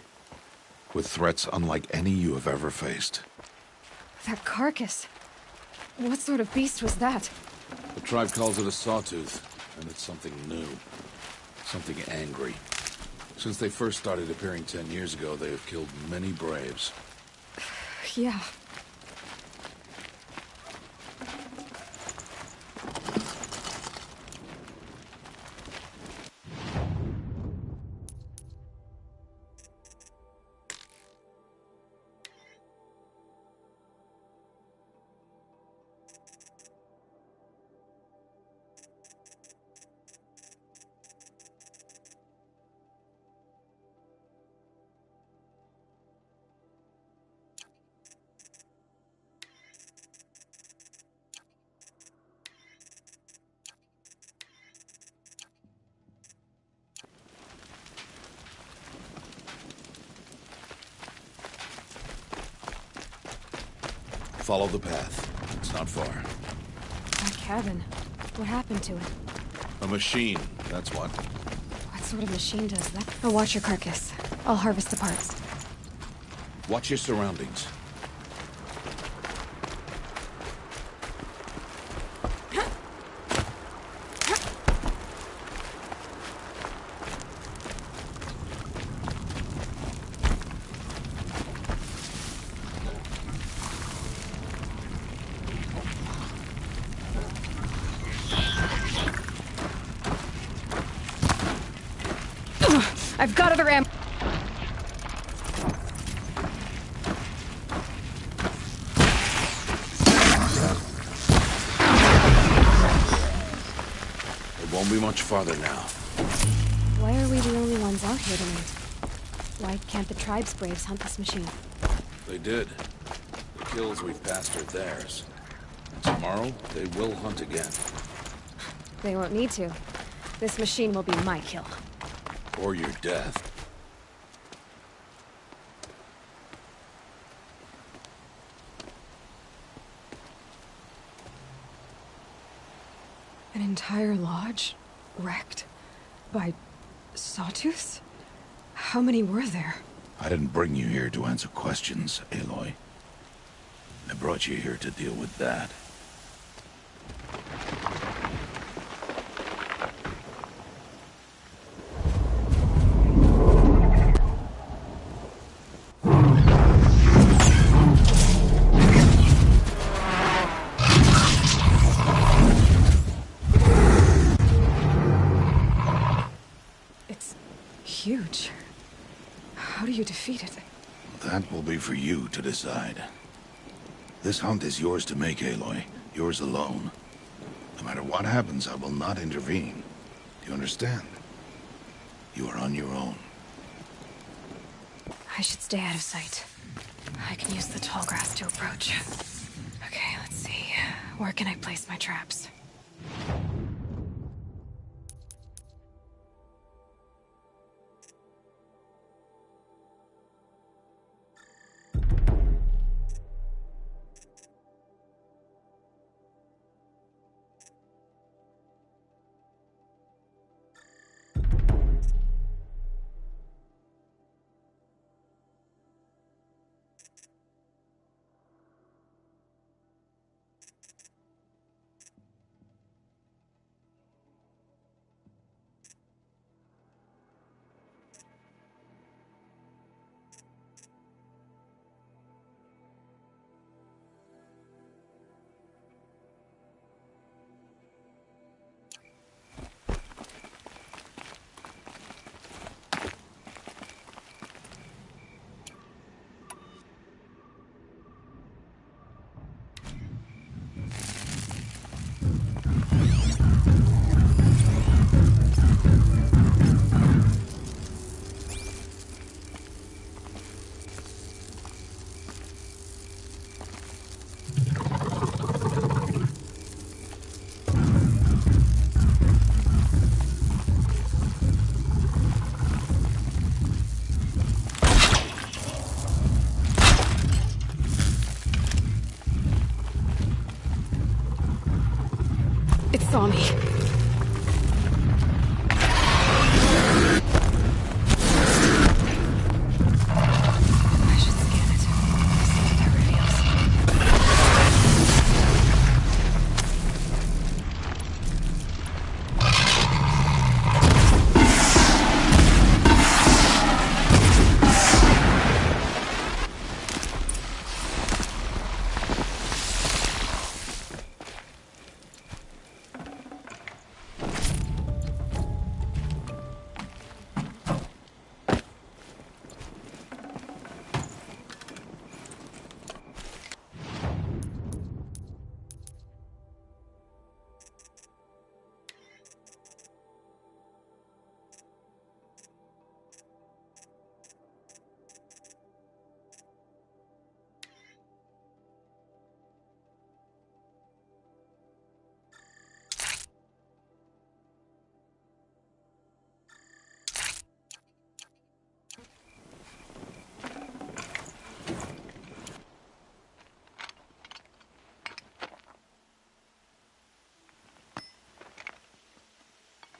S6: with threats unlike any you have ever faced.
S13: That carcass. What sort of beast was that?
S6: The tribe calls it a sawtooth, and it's something new. Something angry. Since they first started appearing 10 years ago, they have killed many braves.
S13: Yeah.
S6: Follow the path. It's not far.
S13: That cabin. What happened to it?
S6: A machine, that's what.
S13: What sort of machine does that? I'll watch your carcass. I'll harvest the parts.
S6: Watch your surroundings.
S13: I've got other ammo.
S6: It won't be much farther now.
S13: Why are we the only ones out here tonight? Why can't the tribe's braves hunt this machine?
S6: They did. The kills we've passed are theirs. Tomorrow, they will hunt again.
S13: They won't need to. This machine will be my kill.
S6: Or your death.
S13: An entire lodge? Wrecked? By sawtooths? How many were there?
S6: I didn't bring you here to answer questions, Aloy. I brought you here to deal with that.
S13: Huge. How do you defeat it?
S6: That will be for you to decide. This hunt is yours to make, Aloy. Yours alone. No matter what happens, I will not intervene. Do you understand? You are on your own.
S13: I should stay out of sight. I can use the tall grass to approach. Okay, let's see. Where can I place my traps?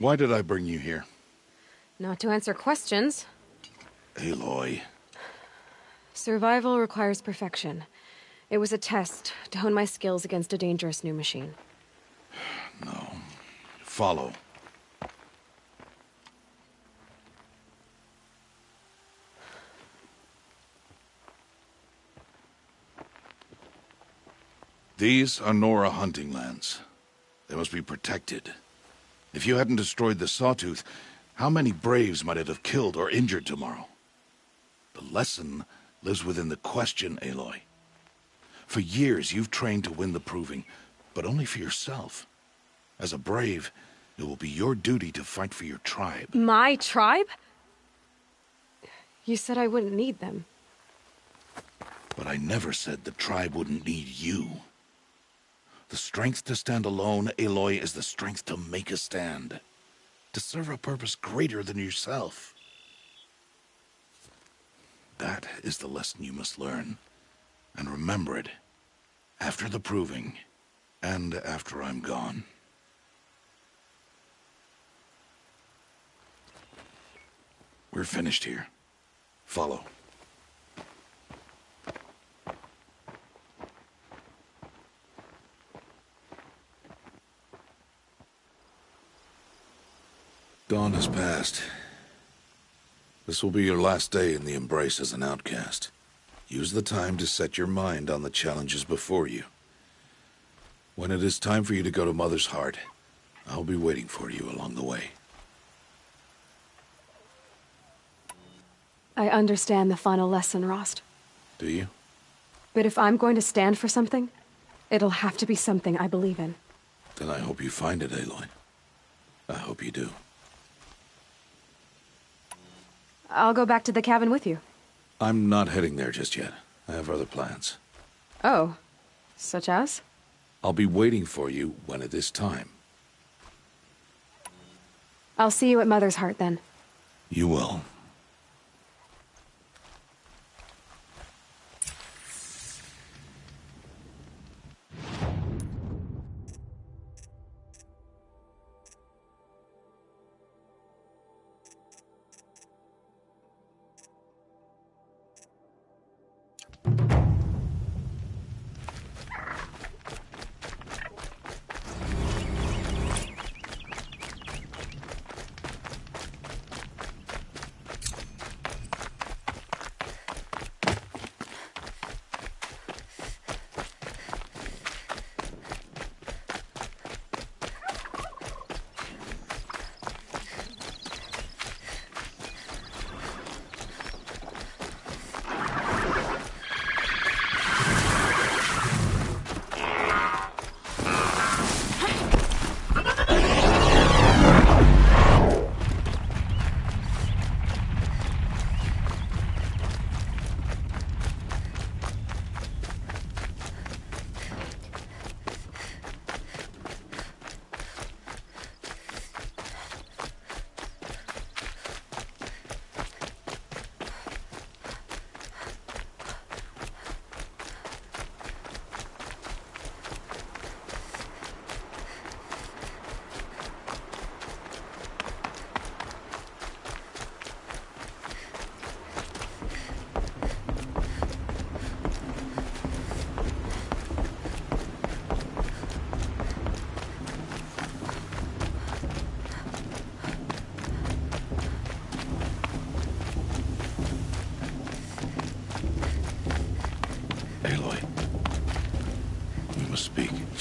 S6: Why did I bring you here?
S13: Not to answer questions.
S6: Aloy.
S13: Survival requires perfection. It was a test to hone my skills against a dangerous new machine.
S6: No. Follow. These are Nora hunting lands. They must be protected. If you hadn't destroyed the Sawtooth, how many Braves might it have killed or injured tomorrow? The lesson lives within the question, Aloy. For years, you've trained to win the Proving, but only for yourself. As a Brave, it will be your duty to fight for your tribe.
S13: My tribe? You said I wouldn't need them.
S6: But I never said the tribe wouldn't need you. The strength to stand alone, Aloy, is the strength to make a stand. To serve a purpose greater than yourself. That is the lesson you must learn. And remember it. After the Proving. And after I'm gone. We're finished here. Follow. Dawn has passed. This will be your last day in the Embrace as an outcast. Use the time to set your mind on the challenges before you. When it is time for you to go to Mother's Heart, I'll be waiting for you along the way.
S13: I understand the final lesson, Rost.
S6: Do you?
S13: But if I'm going to stand for something, it'll have to be something I believe in.
S6: Then I hope you find it, Aloy. I hope you do.
S13: I'll go back to the cabin with you.
S6: I'm not heading there just yet. I have other plans.
S13: Oh. Such as?
S6: I'll be waiting for you when it is time.
S13: I'll see you at Mother's Heart, then.
S6: You will.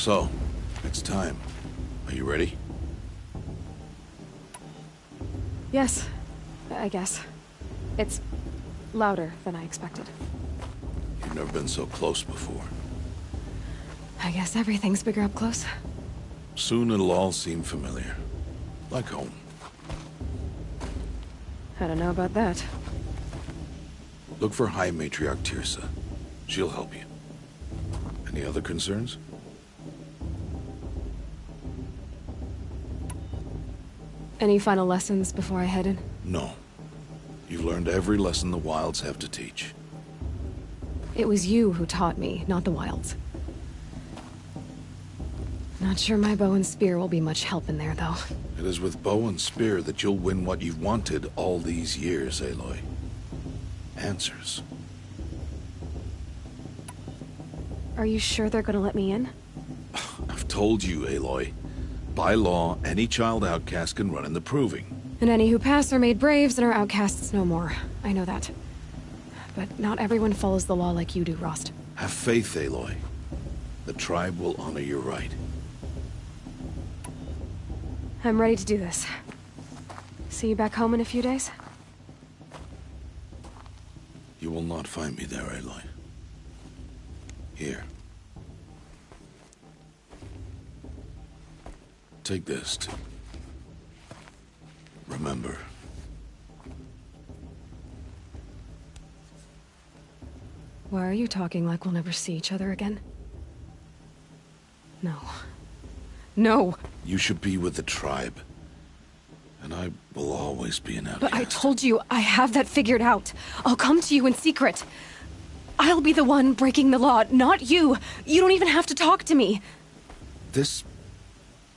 S6: So, it's time. Are you ready?
S13: Yes, I guess. It's louder than I expected.
S6: You've never been so close before.
S13: I guess everything's bigger up close.
S6: Soon it'll all seem familiar. Like home.
S13: I don't know about that.
S6: Look for High Matriarch Tirsa. She'll help you. Any other concerns?
S13: Any final lessons before I head in?
S6: No. You've learned every lesson the Wilds have to teach.
S13: It was you who taught me, not the Wilds. Not sure my bow and spear will be much help in there, though.
S6: It is with bow and spear that you'll win what you've wanted all these years, Aloy. Answers.
S13: Are you sure they're gonna let me in?
S6: I've told you, Aloy. By law, any child outcast can run in the Proving.
S13: And any who pass are made braves and are outcasts no more. I know that. But not everyone follows the law like you do, Rost.
S6: Have faith, Aloy. The tribe will honor your right.
S13: I'm ready to do this. See you back home in a few days?
S6: You will not find me there, Aloy. Here. Take this to remember.
S13: Why are you talking like we'll never see each other again? No. No!
S6: You should be with the tribe. And I will always be an outcast.
S13: But I told you, I have that figured out. I'll come to you in secret. I'll be the one breaking the law, not you. You don't even have to talk to me.
S6: This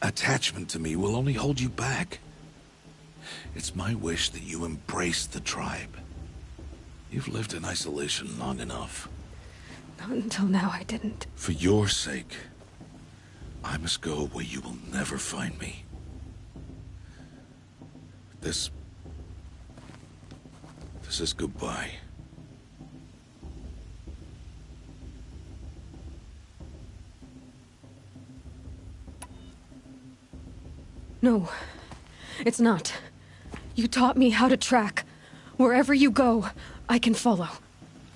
S6: attachment to me will only hold you back. It's my wish that you embrace the tribe. You've lived in isolation long enough.
S13: Not until now, I didn't.
S6: For your sake, I must go where you will never find me. This is goodbye.
S13: No, it's not. You taught me how to track. Wherever you go, I can follow.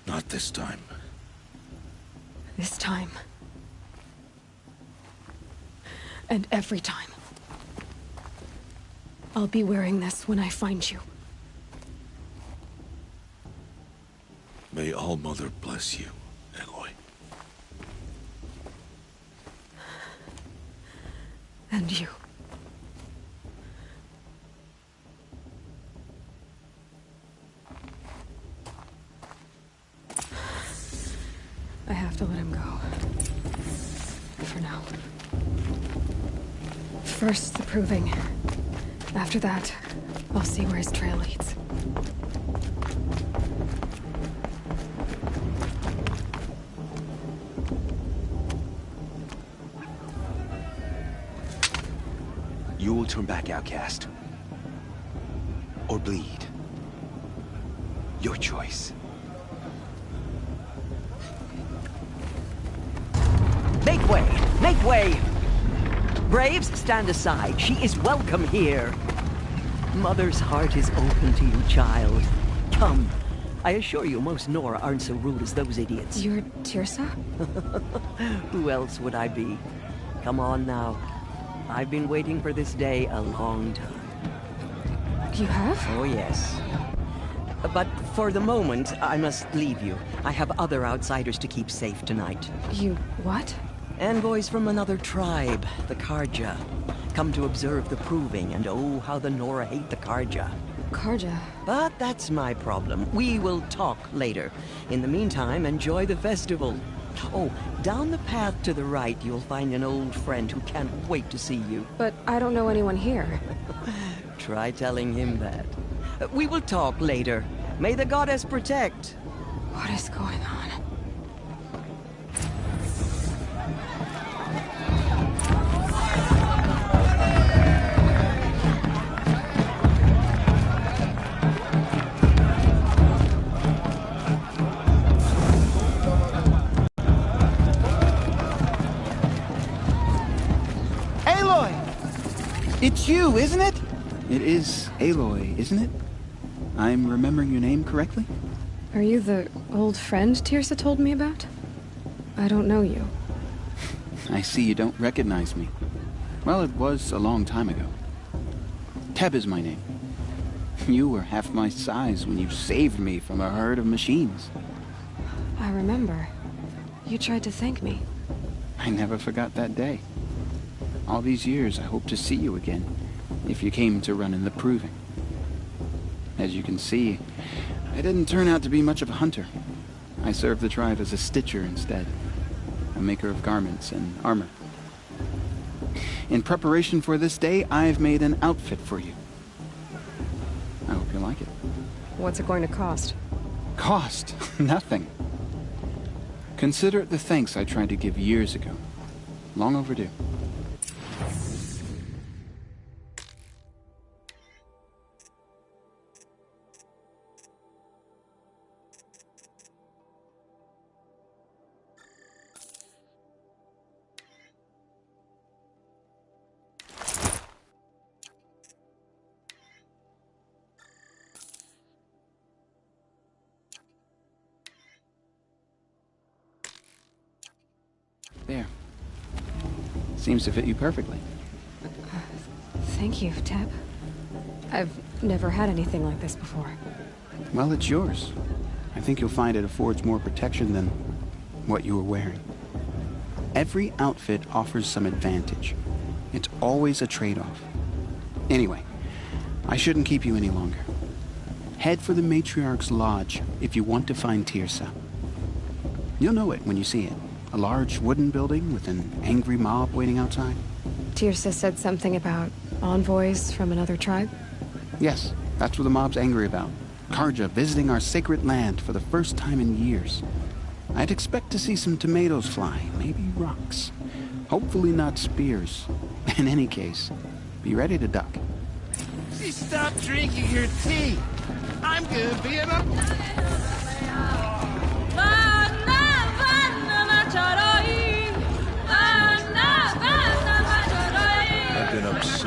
S6: Not this time.
S13: This time. And every time. I'll be wearing this when I find you.
S6: May All-Mother bless you, Aloy.
S13: And you. I have to let him go. For now. First, the Proving. After that, I'll see where his trail leads.
S16: You will turn back, outcast. Or bleed. Your choice.
S17: Make way! Make way! Braves, stand aside. She is welcome here. Mother's heart is open to you, child. Come. I assure you, most Nora aren't so rude as those idiots.
S13: You're Tirsa?
S17: Who else would I be? Come on now. I've been waiting for this day a long time.
S13: You have?
S17: Oh, yes. But for the moment, I must leave you. I have other outsiders to keep safe tonight.
S13: You what?
S17: Envoys from another tribe, the Karja. Come to observe the Proving, and oh, how the Nora hate the Karja.
S13: Karja?
S17: But that's my problem. We will talk later. In the meantime, enjoy the festival. Oh, down the path to the right, you'll find an old friend who can't wait to see you.
S13: But I don't know anyone here.
S17: Try telling him that. We will talk later. May the goddess protect.
S13: What is going on?
S18: It's you, isn't it? It is Aloy, isn't it? I'm remembering your name correctly?
S13: Are you the old friend Tirsa told me about? I don't know you.
S18: I see you don't recognize me. Well, it was a long time ago. Teb is my name. You were half my size when you saved me from a herd of machines.
S13: I remember. You tried to thank me.
S18: I never forgot that day. All these years, I hope to see you again, if you came to run in the Proving. As you can see, I didn't turn out to be much of a hunter. I served the tribe as a stitcher instead, a maker of garments and armor. In preparation for this day, I've made an outfit for you. I hope you like it.
S13: What's it going to cost?
S18: Cost? Nothing. Consider it the thanks I tried to give years ago. Long overdue. There. Seems to fit you perfectly.
S13: Thank you, Teb. I've never had anything like this before.
S18: Well, it's yours. I think you'll find it affords more protection than what you were wearing. Every outfit offers some advantage. It's always a trade-off. Anyway, I shouldn't keep you any longer. Head for the Matriarch's Lodge if you want to find Tirsa. You'll know it when you see it. A large wooden building with an angry mob waiting outside.
S13: Tirsa said something about envoys from another tribe?
S18: Yes, that's what the mob's angry about. Karja visiting our sacred land for the first time in years. I'd expect to see some tomatoes fly, maybe rocks. Hopefully not spears. In any case, be ready to duck.
S5: Stop drinking your tea. I'm gonna be in a...
S14: I've been up since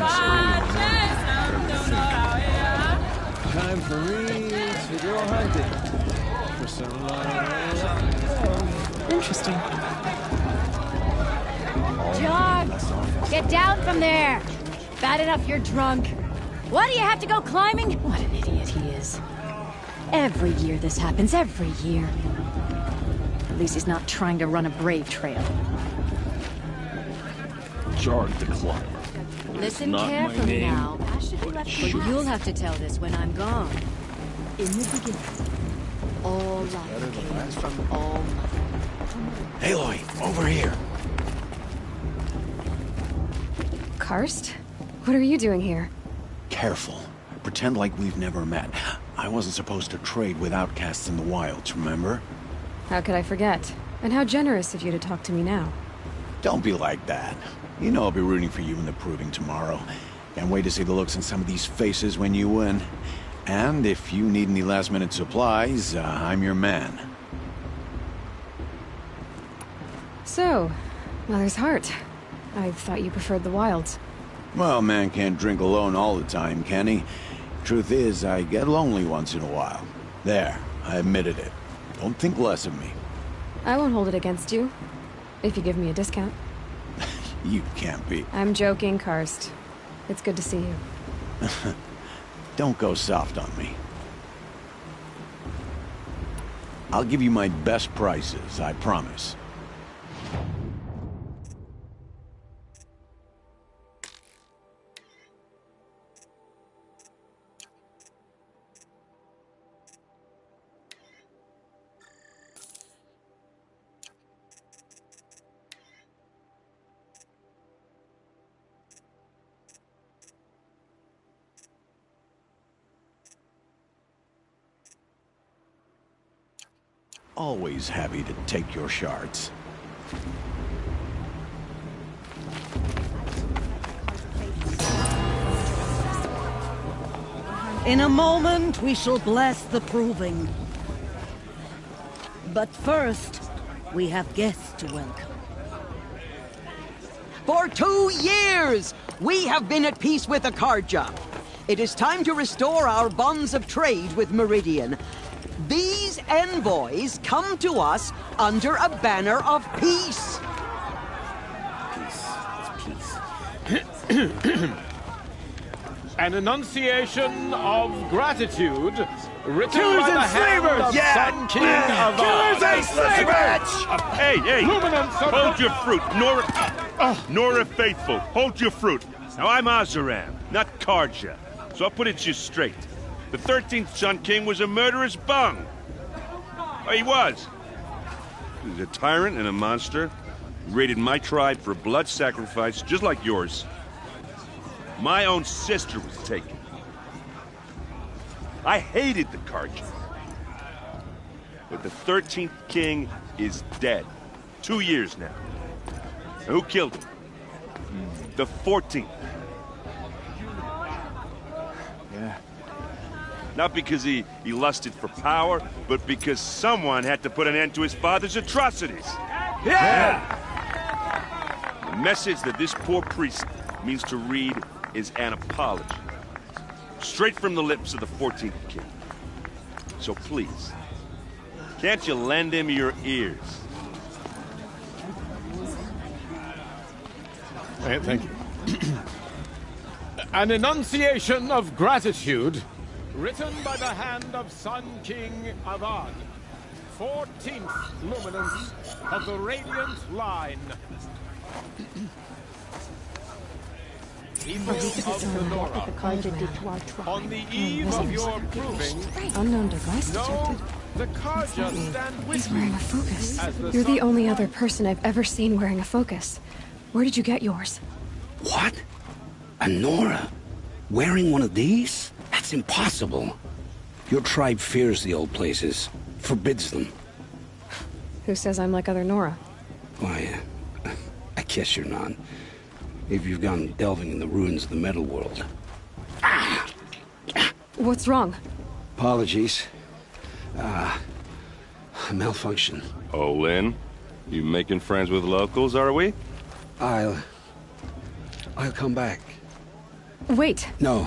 S14: time for me to go hunting for some
S13: Interesting.
S10: John, get down from there. Bad enough you're drunk. Why do you have to go climbing? What an idiot he is. Every year this happens, every year. At least he's not trying to run a brave trail.
S6: Jar the climber.
S10: Listen carefully now. But you'll have to tell this when I'm gone. In the beginning, all life came from all mother.
S14: Aloy, over here.
S13: Karst? What are you doing here?
S14: Careful. Pretend like we've never met. I wasn't supposed to trade with outcasts in the wilds, remember?
S13: How could I forget? And how generous of you to talk to me now.
S14: Don't be like that. You know I'll be rooting for you in the proving tomorrow. Can't wait to see the looks on some of these faces when you win. And if you need any last-minute supplies, I'm your man.
S13: So, Mother's Heart. I thought you preferred the wilds.
S14: Well, man can't drink alone all the time, can he? Truth is, I get lonely once in a while. There, I admitted it. Don't think less of me.
S13: I won't hold it against you, if you give me a discount.
S14: You can't be.
S13: I'm joking, Karst. It's good to see you.
S14: Don't go soft on me. I'll give you my best prices, I promise. Always happy to take your shards.
S1: In a moment, we shall bless the proving. But first, we have guests to welcome.
S17: For 2 years, we have been at peace with the Karja. It is time to restore our bonds of trade with Meridian. These envoys come to us under a banner of peace.
S7: An enunciation of gratitude written
S5: Killers
S7: by the
S5: and
S7: hand
S5: slavers!
S7: of
S5: Yeah!
S7: Sun King of
S5: Killers and slavers!
S19: Hey, hey!
S7: Luminance of
S19: Hold your fruit, Nora Faithful. Hold your fruit. Now, I'm Azaram, not Karja, so I'll put it just straight. The 13th Sun King was a murderous bung. Oh, he was. He was a tyrant and a monster. He raided my tribe for blood sacrifice, just like yours. My own sister was taken. I hated the Carja. But the 13th king is dead. 2 years now. And who killed him? The 14th.
S14: Yeah.
S19: Not because he lusted for power, but because someone had to put an end to his father's atrocities.
S14: Yeah!
S19: The message that this poor priest means to read is an apology. Straight from the lips of the 14th king. So please, can't you lend him your ears?
S20: Thank you. An enunciation of gratitude, written by the hand of Sun King Avad, 14th luminance of the Radiant Line. People of the Nora, on the eve of your proving,
S13: Unknown device
S20: know
S13: detected.
S20: the Carja stand with
S13: He's wearing
S20: you.
S13: a focus.
S20: As the
S13: You're the
S20: sun-
S13: only other person I've ever seen wearing a focus. Where did you get yours?
S21: What? A Nora? Wearing one of these? That's impossible. Your tribe fears the old places, forbids them.
S13: Who says I'm like other Nora?
S21: Why, I guess you're not. If you've gone delving in the ruins of the metal world.
S13: What's wrong?
S21: Apologies. A malfunction.
S19: Oh, Lynn? You making friends with locals, are we?
S21: I'll come back.
S13: Wait.
S21: No.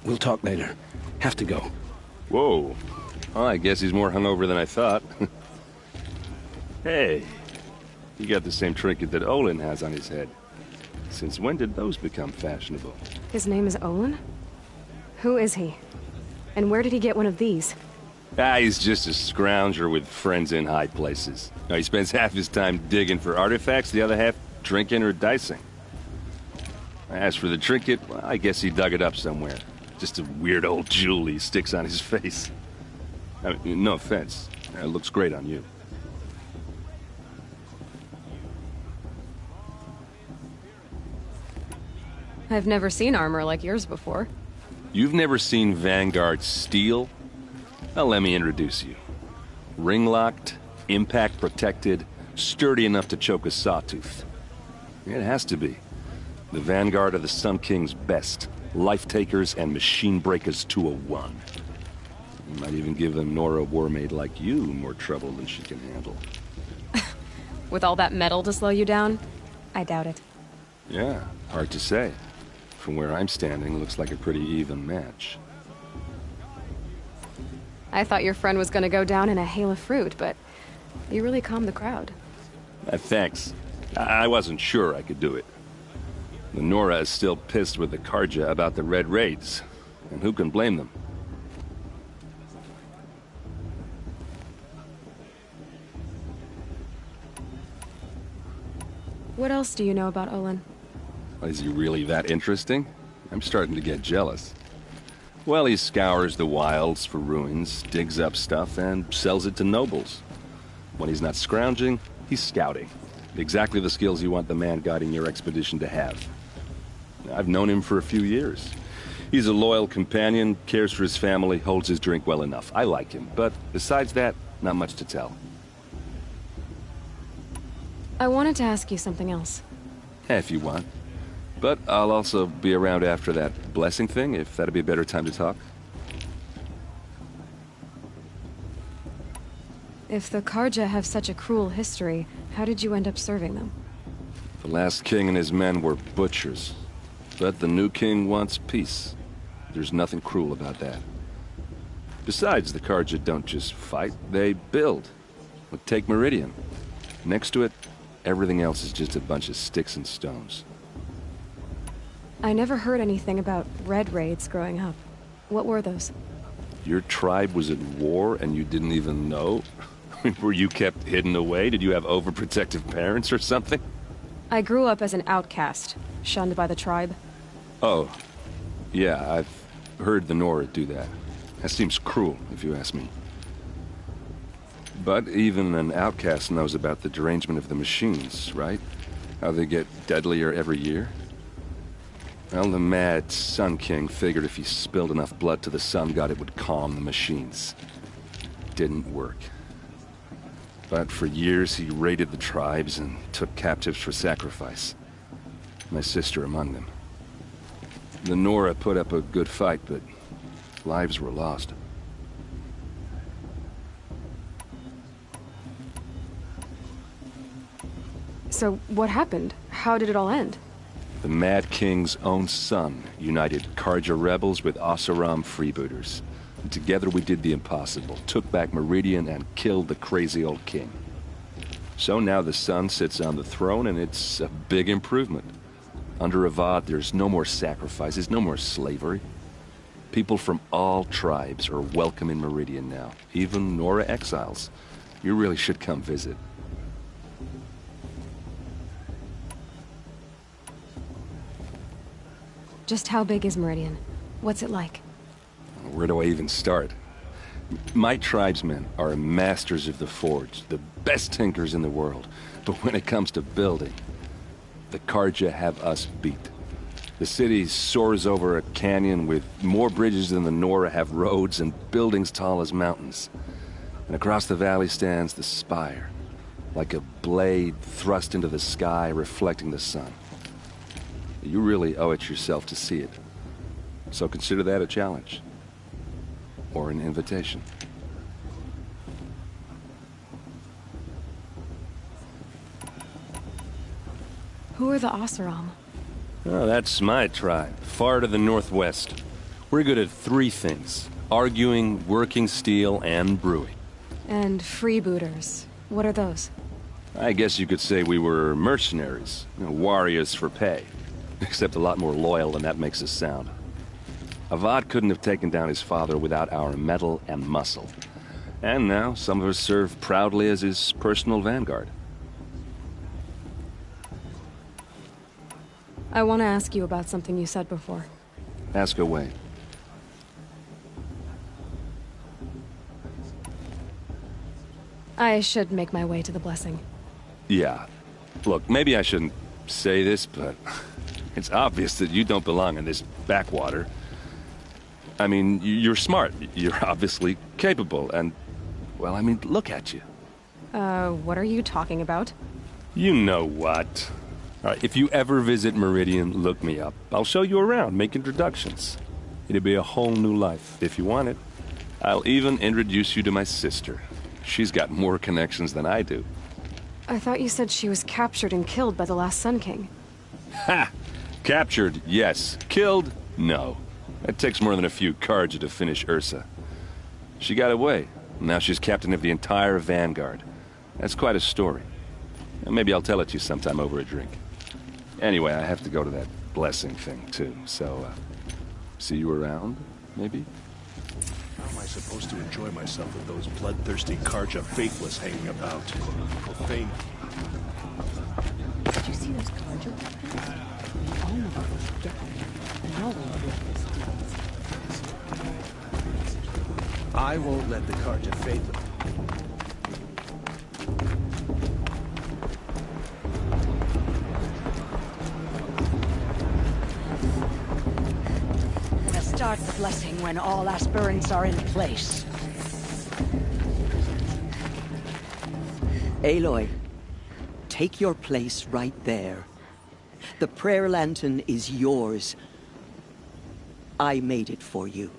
S21: We'll talk later. Have to go.
S19: Whoa. Well, I guess he's more hungover than I thought. Hey. You got the same trinket that Olin has on his head. Since when did those become fashionable?
S13: His name is Olin? Who is he? And where did he get one of these?
S19: He's just a scrounger with friends in high places. Now, he spends half his time digging for artifacts, the other half drinking or dicing. As for the trinket, well, I guess he dug it up somewhere. Just a weird old jewel he sticks on his face. I mean, no offense. It looks great on you.
S12: I've never seen armor like yours before.
S19: You've never seen Vanguard steel? Well, let me introduce you. Ring-locked, impact-protected, sturdy enough to choke a sawtooth. It has to be. The Vanguard of the Sun King's best. Life-takers and machine-breakers 201. You might even give a Nora warmaid like you more trouble than she can handle.
S12: With all that metal to slow you down? I doubt it.
S19: Yeah, hard to say. From where I'm standing, looks like a pretty even match.
S12: I thought your friend was gonna go down in a hail of fruit, but you really calmed the crowd.
S19: Thanks. I wasn't sure I could do it. The Nora is still pissed with the Carja about the Red Raids, and who can blame them?
S13: What else do you know about Olin?
S19: Is he really that interesting? I'm starting to get jealous. Well, he scours the wilds for ruins, digs up stuff, and sells it to nobles. When he's not scrounging, he's scouting. Exactly the skills you want the man guiding your expedition to have. I've known him for a few years. He's a loyal companion, cares for his family, holds his drink well enough. I like him, but besides that, not much to tell.
S13: I wanted to ask you something else.
S19: If you want. But I'll also be around after that blessing thing, if that'd be a better time to talk.
S13: If the Carja have such a cruel history, how did you end up serving them?
S19: The last king and his men were butchers. But the new king wants peace. There's nothing cruel about that. Besides, the Carja don't just fight, they build. But take Meridian. Next to it, everything else is just a bunch of sticks and stones.
S13: I never heard anything about Red Raids growing up. What were those?
S19: Your tribe was at war and you didn't even know? Were you kept hidden away? Did you have overprotective parents or something?
S13: I grew up as an outcast, shunned by the tribe.
S19: Oh, yeah, I've heard the Nora do that. That seems cruel, if you ask me. But even an outcast knows about the derangement of the machines, right? How they get deadlier every year?
S4: Well, the mad Sun King figured if he spilled enough blood to the Sun God, it would calm the machines. Didn't work. But for years, he raided the tribes and took captives for sacrifice. My sister among them. The Nora put up a good fight, but lives were lost.
S12: So, what happened? How did it all end?
S4: The Mad King's own son united Karja rebels with Oseram freebooters. And together we did the impossible, took back Meridian and killed the crazy old king. So now the son sits on the throne and it's a big improvement. Under Avad, there's no more sacrifices, no more slavery. People from all tribes are welcome in Meridian now, even Nora exiles. You really should come visit.
S12: Just how big is Meridian? What's it like?
S4: Where do I even start? My tribesmen are masters of the forge, the best tinkers in the world. But when it comes to building, the Karja have us beat. The city soars over a canyon with more bridges than the Nora have roads and buildings tall as mountains. And across the valley stands the spire, like a blade thrust into the sky reflecting the sun. You really owe it yourself to see it. So consider that a challenge. Or an invitation.
S12: Who are the Oseram?
S4: Oh, that's my tribe, far to the northwest. We're good at three things: arguing, working steel, and brewing.
S12: And freebooters. What are those?
S4: I guess you could say we were mercenaries, warriors for pay. Except a lot more loyal than that makes us sound. Avad couldn't have taken down his father without our metal and muscle. And now some of us serve proudly as his personal vanguard.
S12: I want to ask you about something you said before.
S4: Ask away.
S12: I should make my way to the blessing.
S4: Yeah. Look, maybe I shouldn't say this, but it's obvious that you don't belong in this backwater. I mean, you're smart. You're obviously capable, and, well, I mean, look at you.
S12: What are you talking about?
S4: You know what. All right, if you ever visit Meridian, look me up. I'll show you around, make introductions. It'll be a whole new life, if you want it. I'll even introduce you to my sister. She's got more connections than I do.
S12: I thought you said she was captured and killed by the last Sun King.
S4: Ha! Captured, yes. Killed, no. It takes more than a few Karja to finish Ursa. She got away. Now she's captain of the entire Vanguard. That's quite a story. Maybe I'll tell it to you sometime over a drink. Anyway, I have to go to that blessing thing, too. So, see you around, maybe?
S6: How am I supposed to enjoy myself with those bloodthirsty Karja faithless hanging about? Profane.
S1: Did you see those Karja weapons? All of them was dead. And all of them were
S6: I won't let the Karja fade them.
S17: Start the blessing when all aspirants are in place. Aloy, take your place right there. The prayer lantern is yours. I made it for you.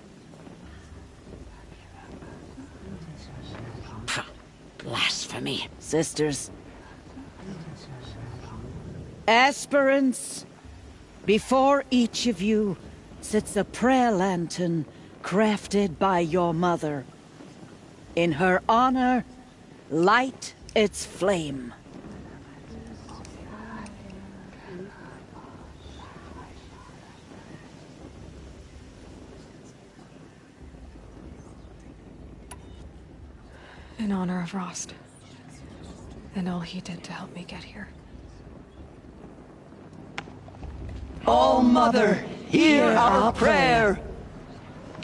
S1: blasphemy. Sisters.
S11: Aspirants, before each of you sits a prayer lantern crafted by your mother. In her honor, light its flame.
S13: In honor of Rost. And all he did to help me get here.
S17: O Mother, hear our prayer!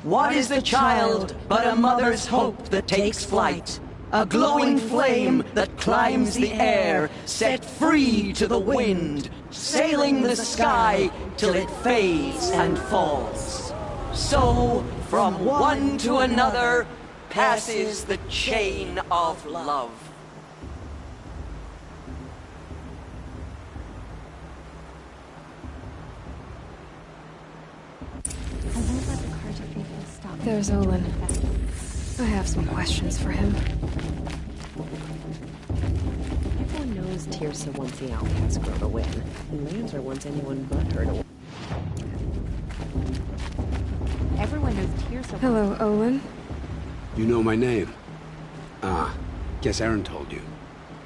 S17: What is the child but a mother's hope that takes flight? A glowing flame that climbs the air, set free to the wind, sailing the sky till it fades and falls. So, from one to another, passes the chain of love.
S13: There's Olin. I have some questions for him.
S3: Everyone knows Tirsa wants the outcast girl to win, and Lancer wants anyone but her to win. Everyone knows Tirsa.
S13: Hello, Olin.
S21: You know my name? Ah, guess Aaron told you.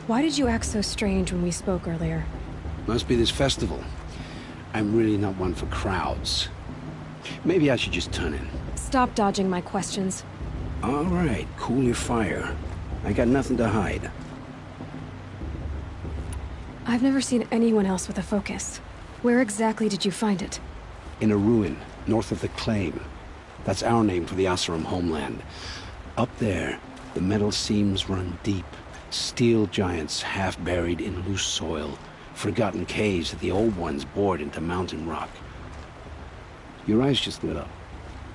S13: Why did you act so strange when we spoke earlier?
S21: Must be this festival. I'm really not one for crowds. Maybe I should just turn in.
S13: Stop dodging my questions.
S21: All right, cool your fire. I got nothing to hide.
S13: I've never seen anyone else with a focus. Where exactly did you find it?
S21: In a ruin, north of the Claim. That's our name for the Oseram homeland. Up there, the metal seams run deep. Steel giants half buried in loose soil. Forgotten caves that the old ones bored into mountain rock. Your eyes just lit up.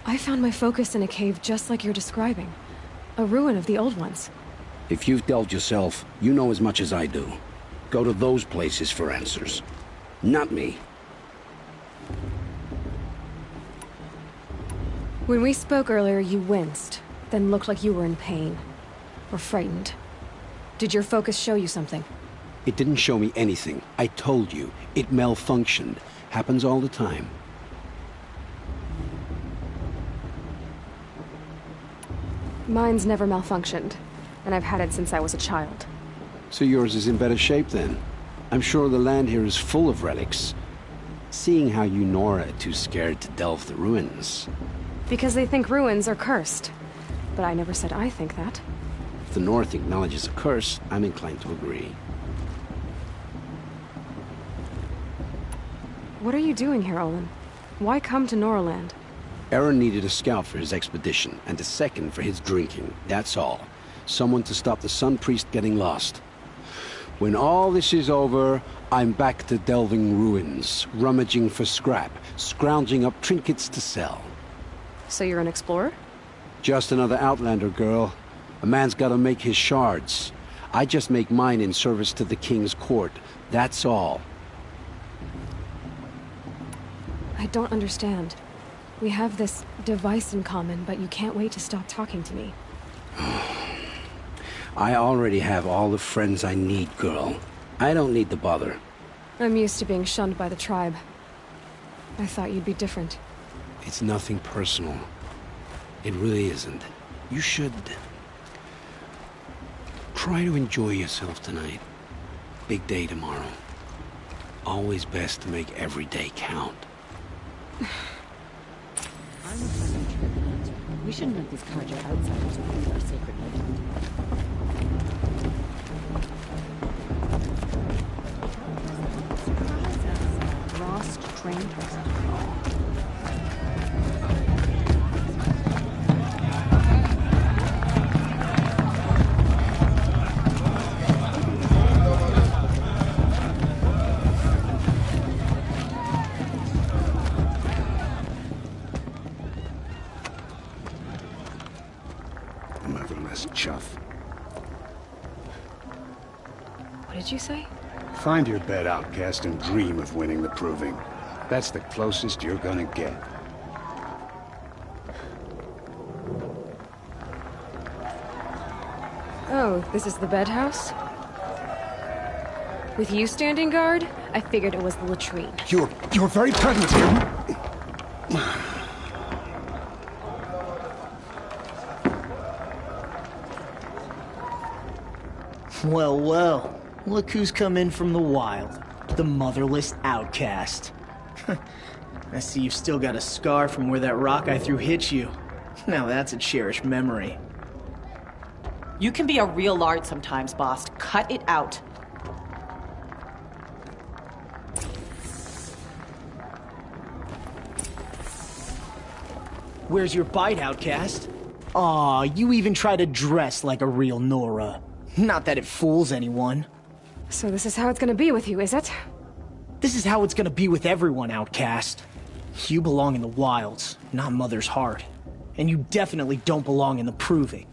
S13: I found my focus in a cave just like you're describing. A ruin of the old ones.
S21: If you've delved yourself, you know as much as I do. Go to those places for answers. Not me.
S13: When we spoke earlier, you winced, then looked like you were in pain. Or frightened. Did your focus show you something?
S21: It didn't show me anything. I told you. It malfunctioned. Happens all the time.
S13: Mine's never malfunctioned, and I've had it since I was a child.
S21: So yours is in better shape then. I'm sure the land here is full of relics. Seeing how you Nora are too scared to delve the ruins.
S13: Because they think ruins are cursed. But I never said I think that.
S21: If the North acknowledges a curse, I'm inclined to agree.
S13: What are you doing here, Olin? Why come to Noraland?
S21: Aaron needed a scout for his expedition, and a second for his drinking, that's all. Someone to stop the Sun Priest getting lost. When all this is over, I'm back to delving ruins, rummaging for scrap, scrounging up trinkets to sell.
S13: So you're an explorer?
S21: Just another Outlander, girl. A man's gotta make his shards. I just make mine in service to the King's court, that's all.
S13: I don't understand. We have this device in common, but you can't wait to stop talking to me.
S21: I already have all the friends I need, girl. I don't need the bother.
S13: I'm used to being shunned by the tribe. I thought you'd be different.
S21: It's nothing personal. It really isn't. You should... try to enjoy yourself tonight. Big day tomorrow. Always best to make every day count.
S3: We shouldn't let these Karja outsiders abuse our sacred legend. Lost strangers.
S21: Motherless chuff.
S13: What did you say?
S22: Find your bed, outcast, and dream of winning the proving. That's the closest you're gonna get.
S13: Oh, this is the bedhouse? With you standing guard, I figured it was the latrine.
S22: Your very presence here...
S23: Well, well. Look who's come in from the wild. The motherless outcast. I see you've still got a scar from where that rock I threw hit you. Now that's a cherished memory.
S24: You can be a real lard sometimes, boss. Cut it out.
S23: Where's your bite, outcast? Aw, you even try to dress like a real Nora. Not that it fools anyone.
S13: So this is how it's gonna be with you, is it?
S23: This is how it's gonna be with everyone, Outcast. You belong in the wilds, not Mother's heart. And you definitely don't belong in the Proving.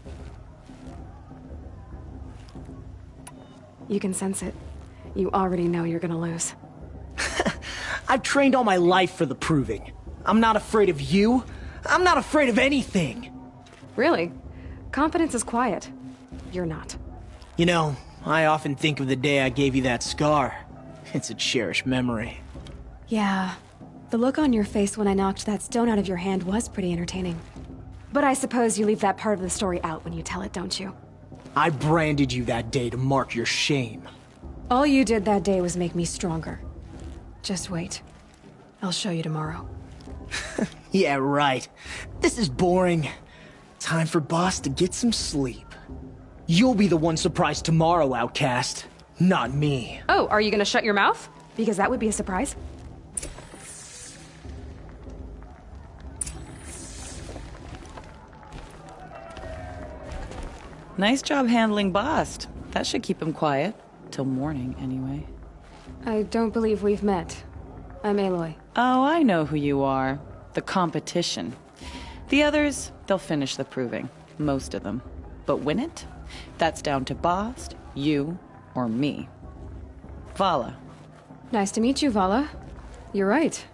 S13: You can sense it. You already know you're gonna lose.
S23: I've trained all my life for the Proving. I'm not afraid of you. I'm not afraid of anything.
S13: Really? Confidence is quiet. You're not.
S23: You know, I often think of the day I gave you that scar. It's a cherished memory.
S13: Yeah. The look on your face when I knocked that stone out of your hand was pretty entertaining. But I suppose you leave that part of the story out when you tell it, don't you?
S23: I branded you that day to mark your shame.
S13: All you did that day was make me stronger. Just wait. I'll show you tomorrow.
S23: Yeah, right. This is boring. Time for Boss to get some sleep. You'll be the one surprised tomorrow, Outcast. Not me.
S13: Oh, are you gonna shut your mouth? Because that would be a surprise.
S24: Nice job handling Bast. That should keep him quiet. Till morning, anyway.
S13: I don't believe we've met. I'm Aloy.
S24: Oh, I know who you are. The competition. The others, they'll finish the proving. Most of them. But win it? That's down to Bast, you, or me. Vala.
S13: Nice to meet you, Vala. You're right.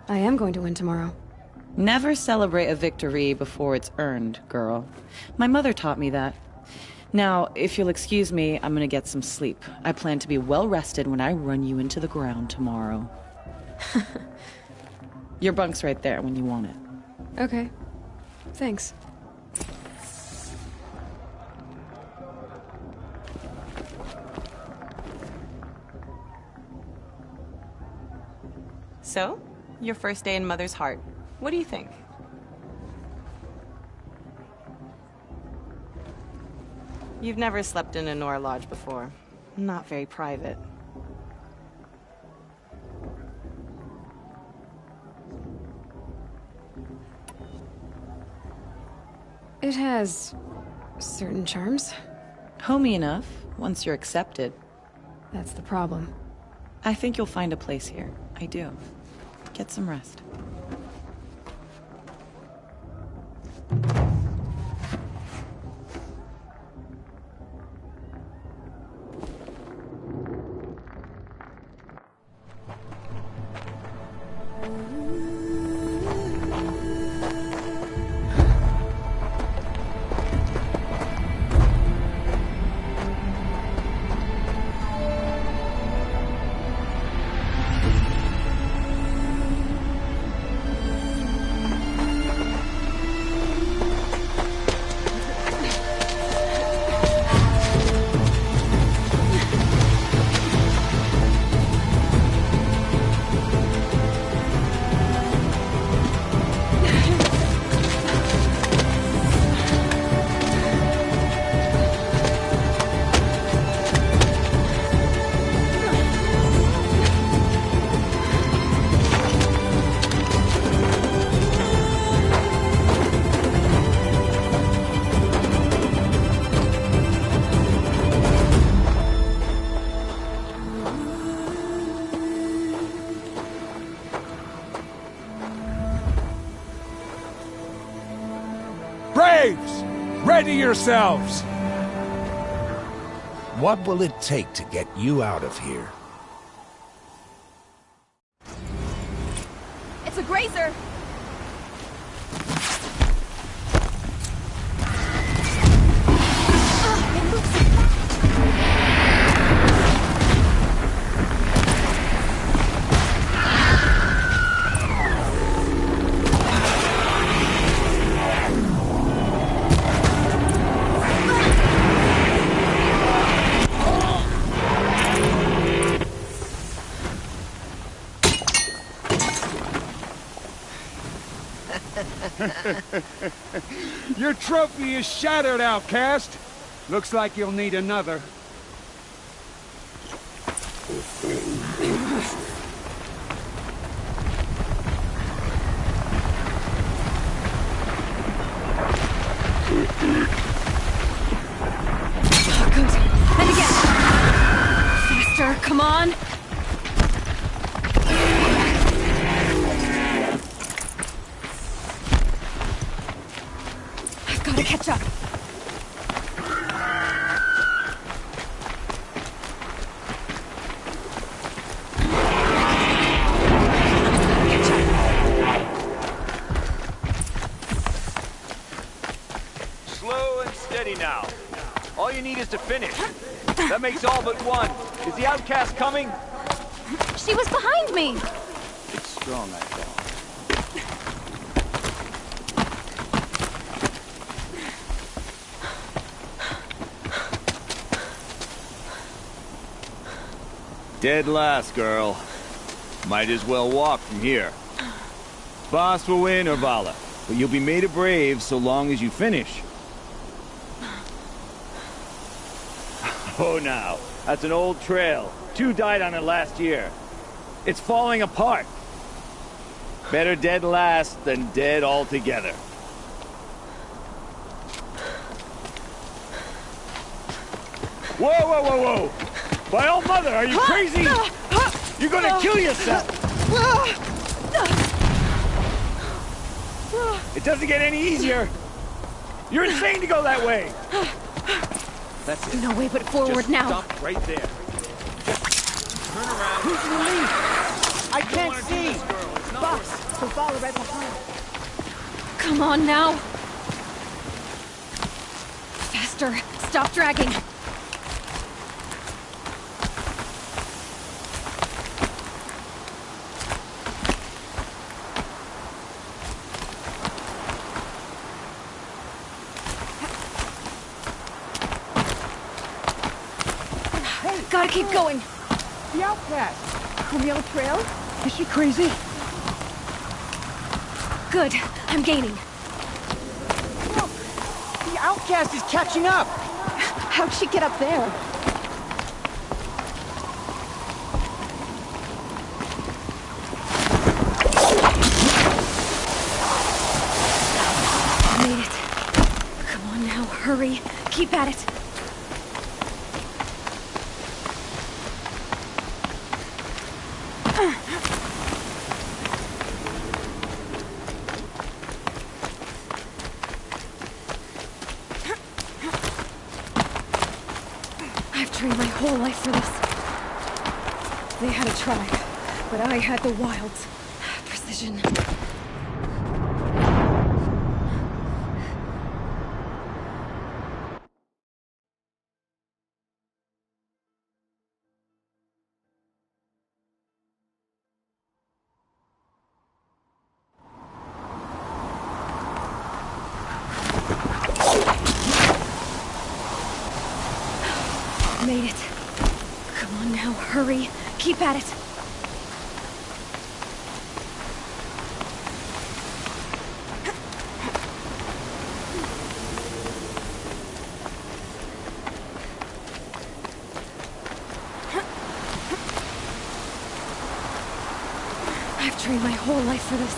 S13: I am going to win tomorrow.
S24: Never celebrate a victory before it's earned, girl. My mother taught me that. Now, if you'll excuse me, I'm gonna get some sleep. I plan to be well rested when I run you into the ground tomorrow. Your bunk's right there when you want it.
S13: Okay. Thanks.
S24: So, your first day in Mother's heart. What do you think? You've never slept in a Nora lodge before. Not very private.
S13: It has certain charms.
S24: Homey enough, once you're accepted.
S13: That's the problem.
S24: I think you'll find a place here. I do. Get some rest.
S2: Braves! Ready yourselves!
S8: What will it take to get you out of here?
S10: It's a grazer!
S2: Your trophy is shattered, Outcast. Looks like you'll need another.
S7: and steady now. All you need is to finish. That makes all but one. Is the outcast coming?
S10: She was behind me!
S7: It's strong, I thought. Dead last, girl. Might as well walk from here. Boss will win or Vala, but you'll be made a brave so long as you finish. Oh, now. That's an old trail. 2 died on it last year. It's falling apart. Better dead last than dead altogether. Whoa, whoa, whoa, whoa! By all mother, are you crazy? You're gonna kill yourself! It doesn't get any easier. You're insane to go that way. That's it.
S10: No way but forward
S7: Just
S10: now.
S7: Stop right there. Just turn around.
S17: Who's in the lead? I can't see. Box, so follow right behind.
S10: Come on now. Faster. Stop dragging. Gotta keep going.
S17: The outcast. On the old trail? Is she crazy?
S10: Good. I'm gaining.
S17: Look! The outcast is catching up!
S10: How'd she get up there? Made it. Come on now, hurry. Keep at it. I've trained my whole life for this. They had a tribe, but I had the wilds. Precision. Made it. Come on now, hurry. Keep at it. I've trained my whole life for this.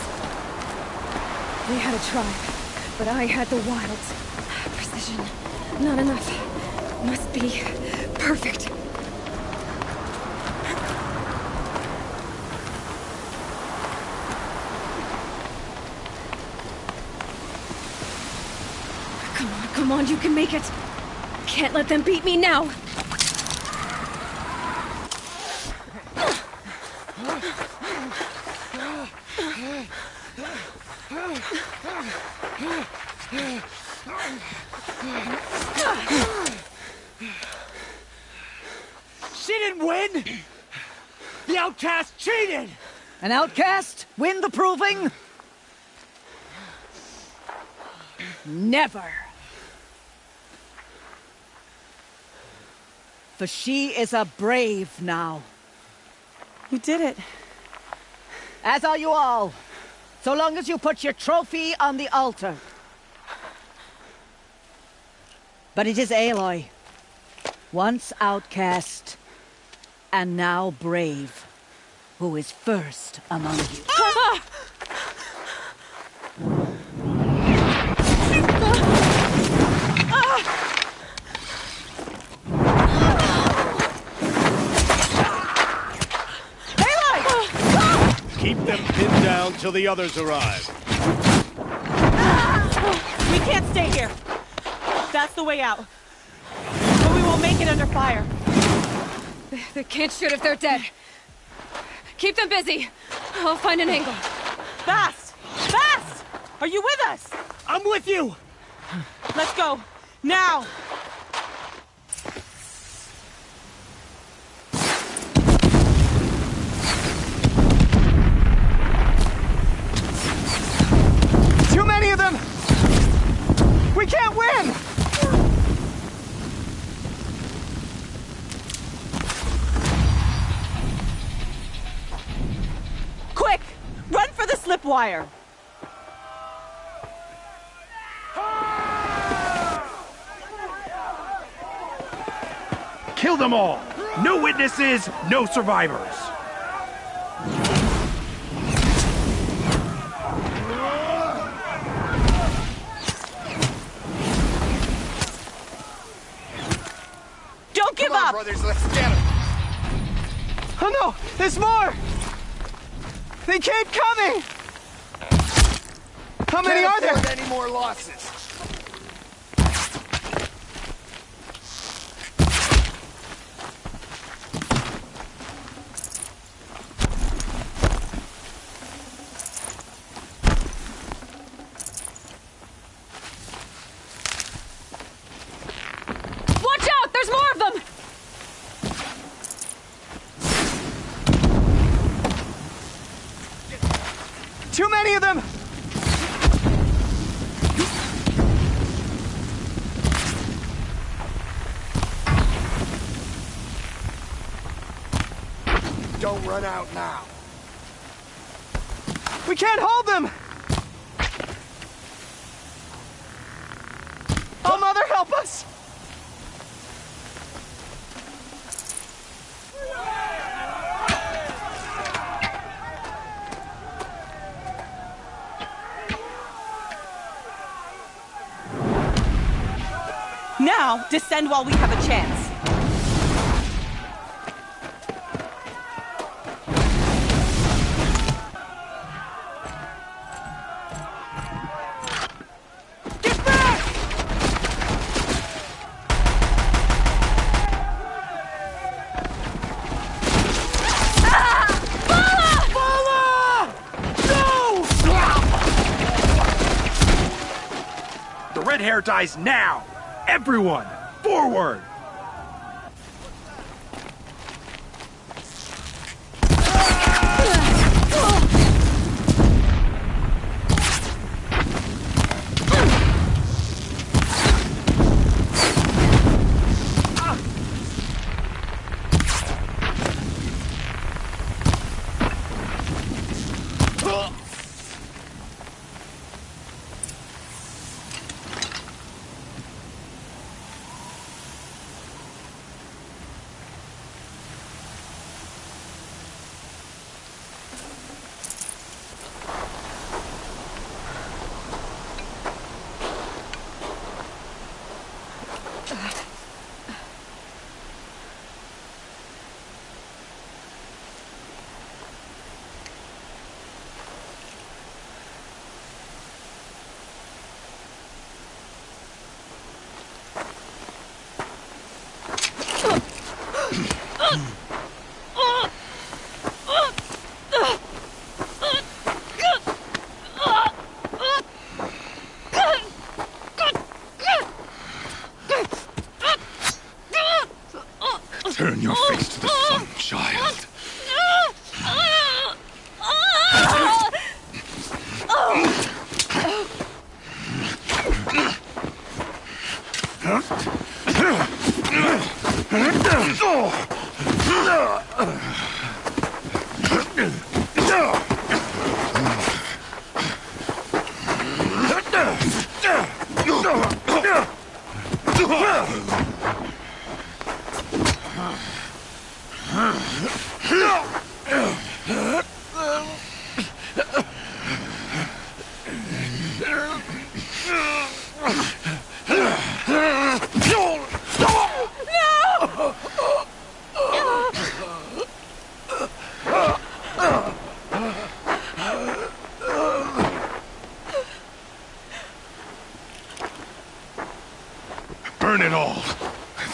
S10: They had a tribe, but I had the wilds. Precision. Not enough. Must be perfect. Come on, you can make it. Can't let them beat me now.
S17: She didn't win! The outcast cheated! An outcast win the proving? Never. For she is a brave now.
S24: You did it.
S17: As are you all. So long as you put your trophy on the altar. But it is Aloy. Once outcast, and now brave, who is first among you.
S20: Keep them pinned down till the others arrive.
S9: We can't stay here. That's the way out. But we won't make it under fire.
S10: They can't shoot if they're dead. Keep them busy. I'll find an angle.
S9: Fast! Fast! Are you with us?
S17: I'm with you!
S9: Let's go. Now!
S5: Too many of them! We can't win!
S9: Quick! Run for the slip wire!
S15: Kill them all! No witnesses, no survivors!
S9: Don't give up!
S5: Brothers, let's get them! Oh no! There's more! They keep coming! How many are there?
S15: Any more losses?
S10: Watch out! There's more of them!
S5: Too many of them!
S15: Don't run out now.
S5: We can't hold them! Oh, Mother, help us!
S9: Now, descend while we have a chance.
S15: The red hair dies now! Everyone, forward!
S6: Turn your face to the sun, child. Burn it all,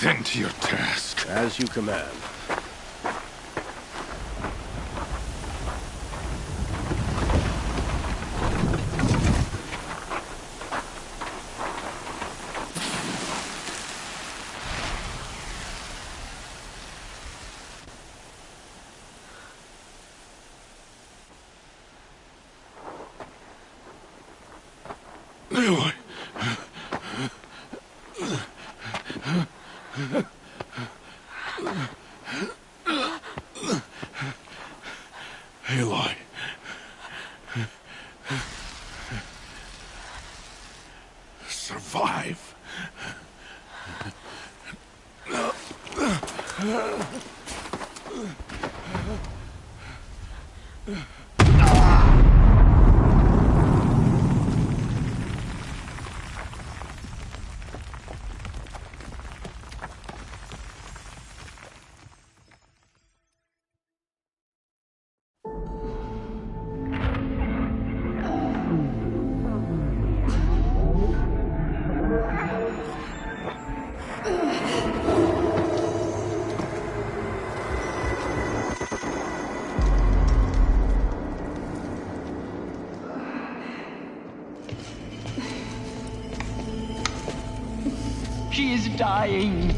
S6: then to your task.
S15: As you command.
S6: Aloy. Aloy. Survive.
S17: She is dying.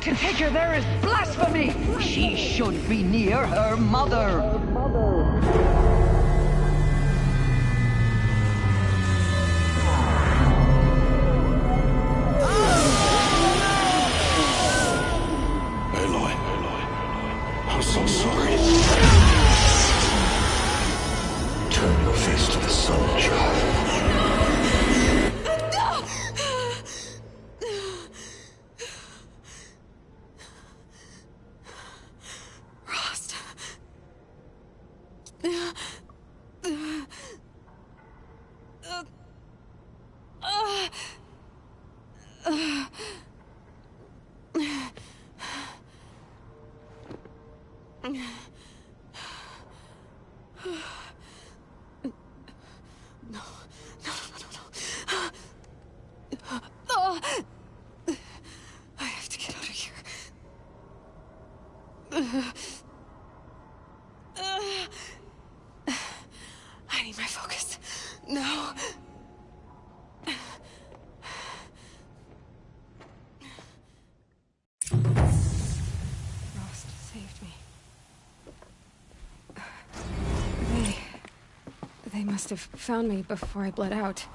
S17: To take her there is blasphemy. She should be near her mother.
S6: Aloy. I'm so sorry. Turn your face to the sun, child.
S13: I have to get out of here. I need my focus. No. Rost saved me. They must have found me before I bled out.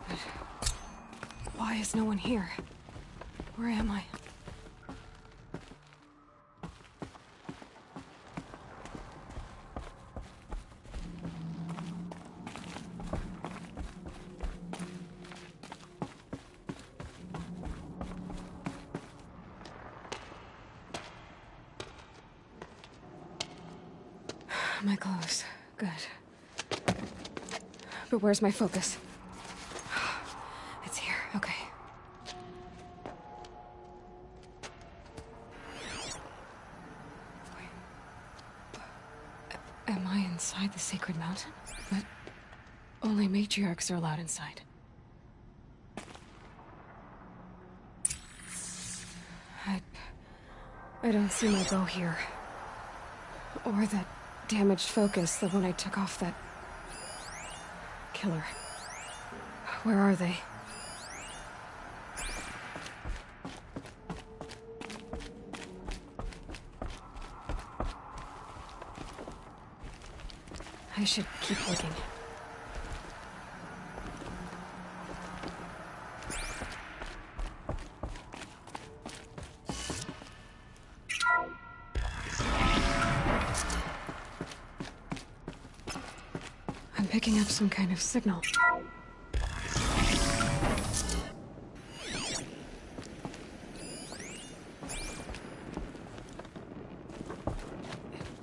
S13: But why is no one here? Where am I? My clothes. Good. But where's my focus? It's here. Okay. Am I inside the sacred mountain? But only matriarchs are allowed inside. I don't see my bow here. Or that damaged focus, the one I took off that killer. Where are they? I should keep looking. I'm picking up some kind of signal.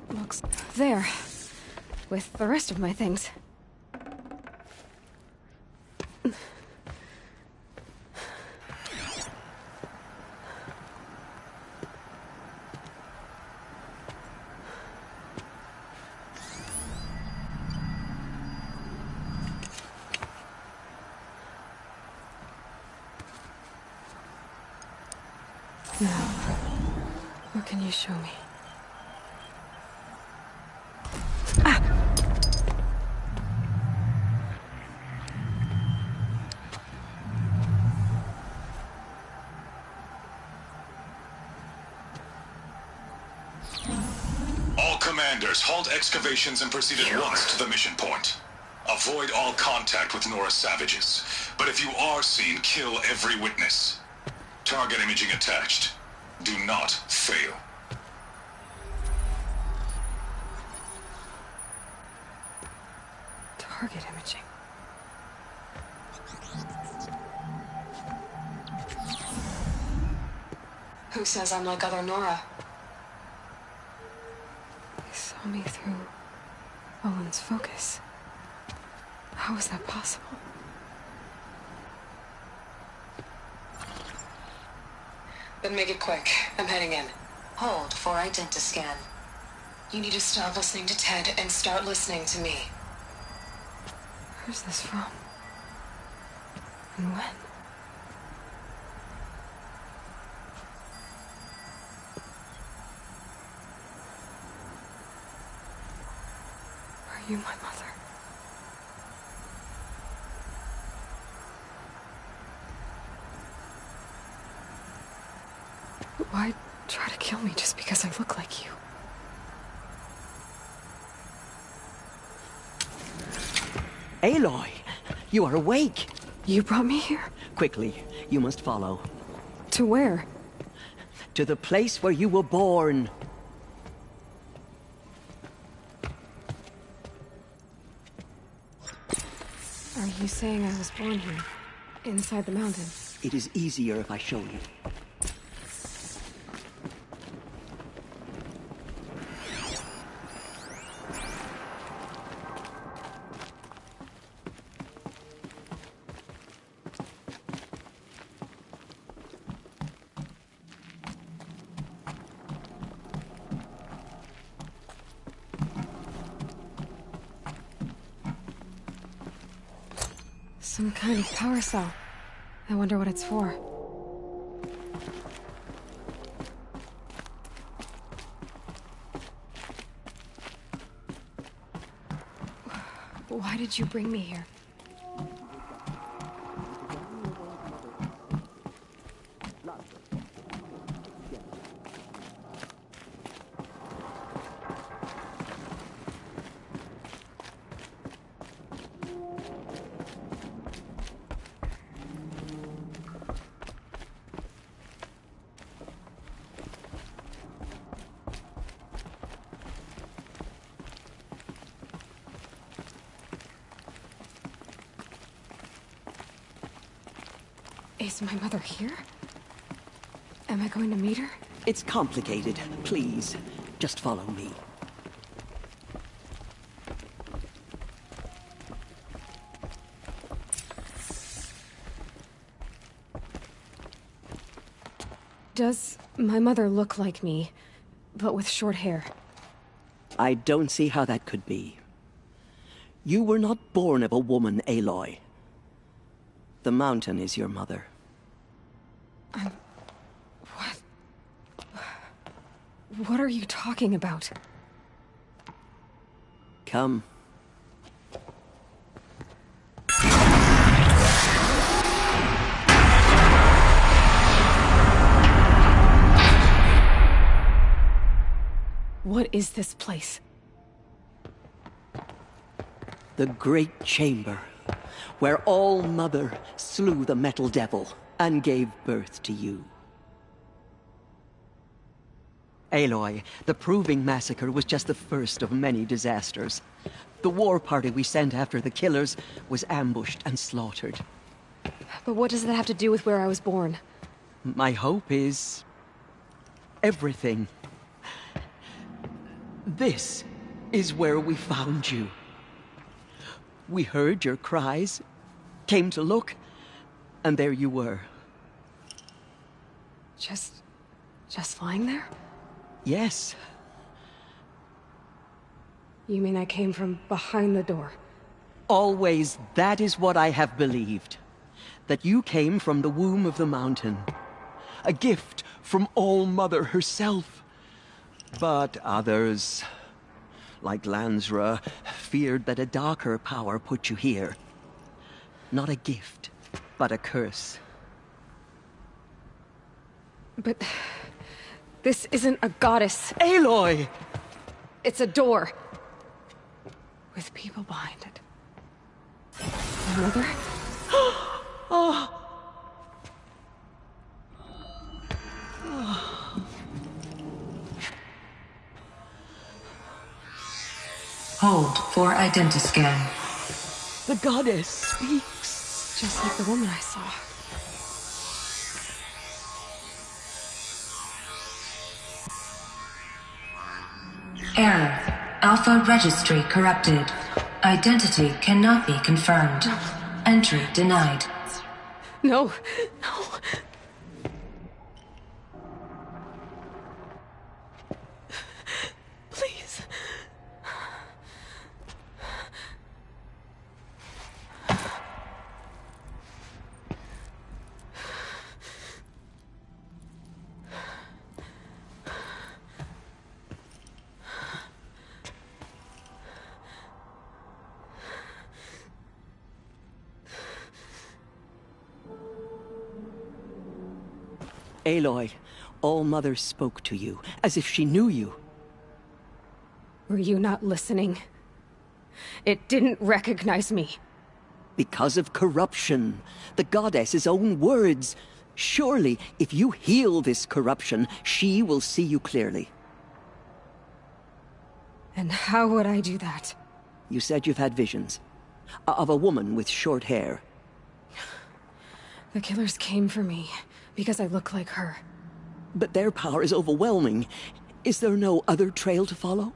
S13: It looks there, with the rest of my things. Now, what can you show me?
S14: All commanders, halt excavations and proceed at once to the mission point. Avoid all contact with Nora savages. But if you are seen, kill every witness. Target imaging attached. Do not fail.
S13: Target imaging.
S16: Who says I'm like other Nora?
S13: They saw me through Owen's focus. How is that possible?
S16: Then make it quick. I'm heading in. Hold for identiscan. You need to stop listening to Ted and start listening to me.
S13: Where's this from? And when? Are you my mother? Why try to kill me just because I look like you?
S17: Aloy, you are awake.
S13: You brought me here?
S17: Quickly, you must follow.
S13: To where?
S17: To the place where you were born.
S13: Are you saying I was born here? Inside the mountain?
S17: It is easier if I show you.
S13: Some kind of power cell. I wonder what it's for. Why did you bring me here? Is my mother here? Am I going to meet her?
S17: It's complicated. Please, just follow me.
S13: Does my mother look like me, but with short hair?
S17: I don't see how that could be. You were not born of a woman, Aloy. The mountain is your mother.
S13: What? What are you talking about?
S17: Come.
S13: What is this place?
S17: The Great Chamber, where All-Mother slew the Metal Devil and gave birth to you. Aloy, the Proving Massacre was just the first of many disasters. The war party we sent after the killers was ambushed and slaughtered.
S13: But what does that have to do with where I was born?
S17: My hope is everything. This is where we found you. We heard your cries, came to look, and there you were.
S13: Just lying there?
S17: Yes.
S13: You mean I came from behind the door?
S17: Always that is what I have believed. That you came from the womb of the mountain. A gift from All-Mother herself. But others, like Lansra, feared that a darker power put you here. Not a gift, but a curse.
S13: But This isn't a goddess.
S17: Aloy!
S13: It's a door. With people behind it. My mother?
S17: Oh!
S16: Hold for identiscan.
S17: The goddess speaks.
S13: Just like the woman I saw.
S16: Error. Alpha registry corrupted. Identity cannot be confirmed. Entry denied.
S13: No. No. Please.
S17: Aloy, All-Mother spoke to you, as if she knew you.
S13: Were you not listening? It didn't recognize me.
S17: Because of corruption. The goddess's own words. Surely, if you heal this corruption, she will see you clearly.
S13: And how would I do that?
S17: You said you've had visions. Of a woman with short hair.
S13: The killers came for me, because I look like her.
S17: But their power is overwhelming. Is there no other trail to follow?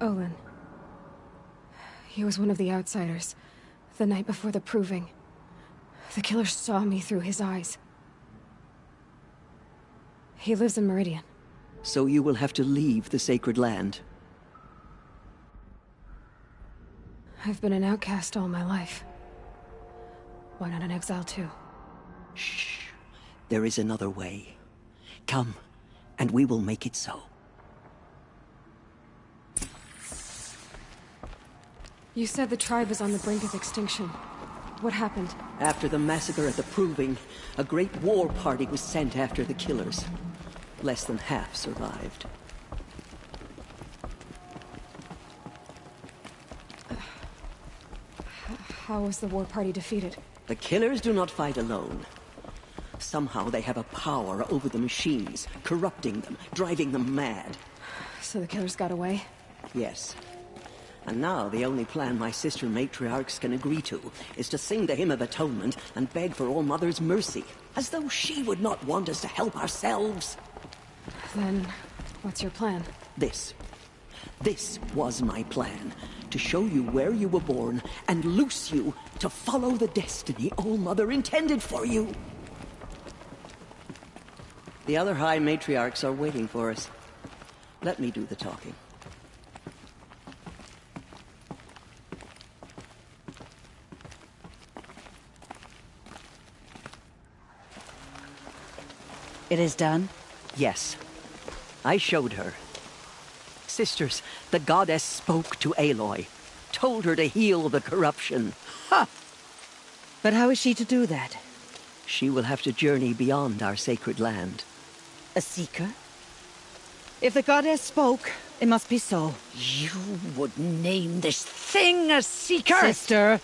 S13: Olin. He was one of the outsiders, the night before the proving. The killers saw me through his eyes. He lives in Meridian.
S17: So you will have to leave the sacred land.
S13: I've been an outcast all my life. Why not an exile too?
S17: Shh. There is another way. Come, and we will make it so.
S13: You said the tribe is on the brink of extinction. What happened?
S17: After the massacre at the Proving, a great war party was sent after the killers. Less than half survived.
S13: How was the war party defeated?
S17: The killers do not fight alone. Somehow they have a power over the machines, corrupting them, driving them mad.
S13: So the killers got away?
S17: Yes. And now the only plan my sister matriarchs can agree to is to sing the Hymn of Atonement and beg for All-Mother's mercy, as though she would not want us to help ourselves.
S13: Then, what's your plan?
S17: This was my plan. To show you where you were born and loose you to follow the destiny All-Mother intended for you. The other High Matriarchs are waiting for us. Let me do the talking.
S1: It is done?
S17: Yes. I showed her. Sisters, the goddess spoke to Aloy. Told her to heal the corruption.
S1: Ha! But how is she to do that?
S17: She will have to journey beyond our sacred land.
S1: A seeker? If the goddess spoke, it must be so.
S8: You would name this thing a seeker?
S1: Sister!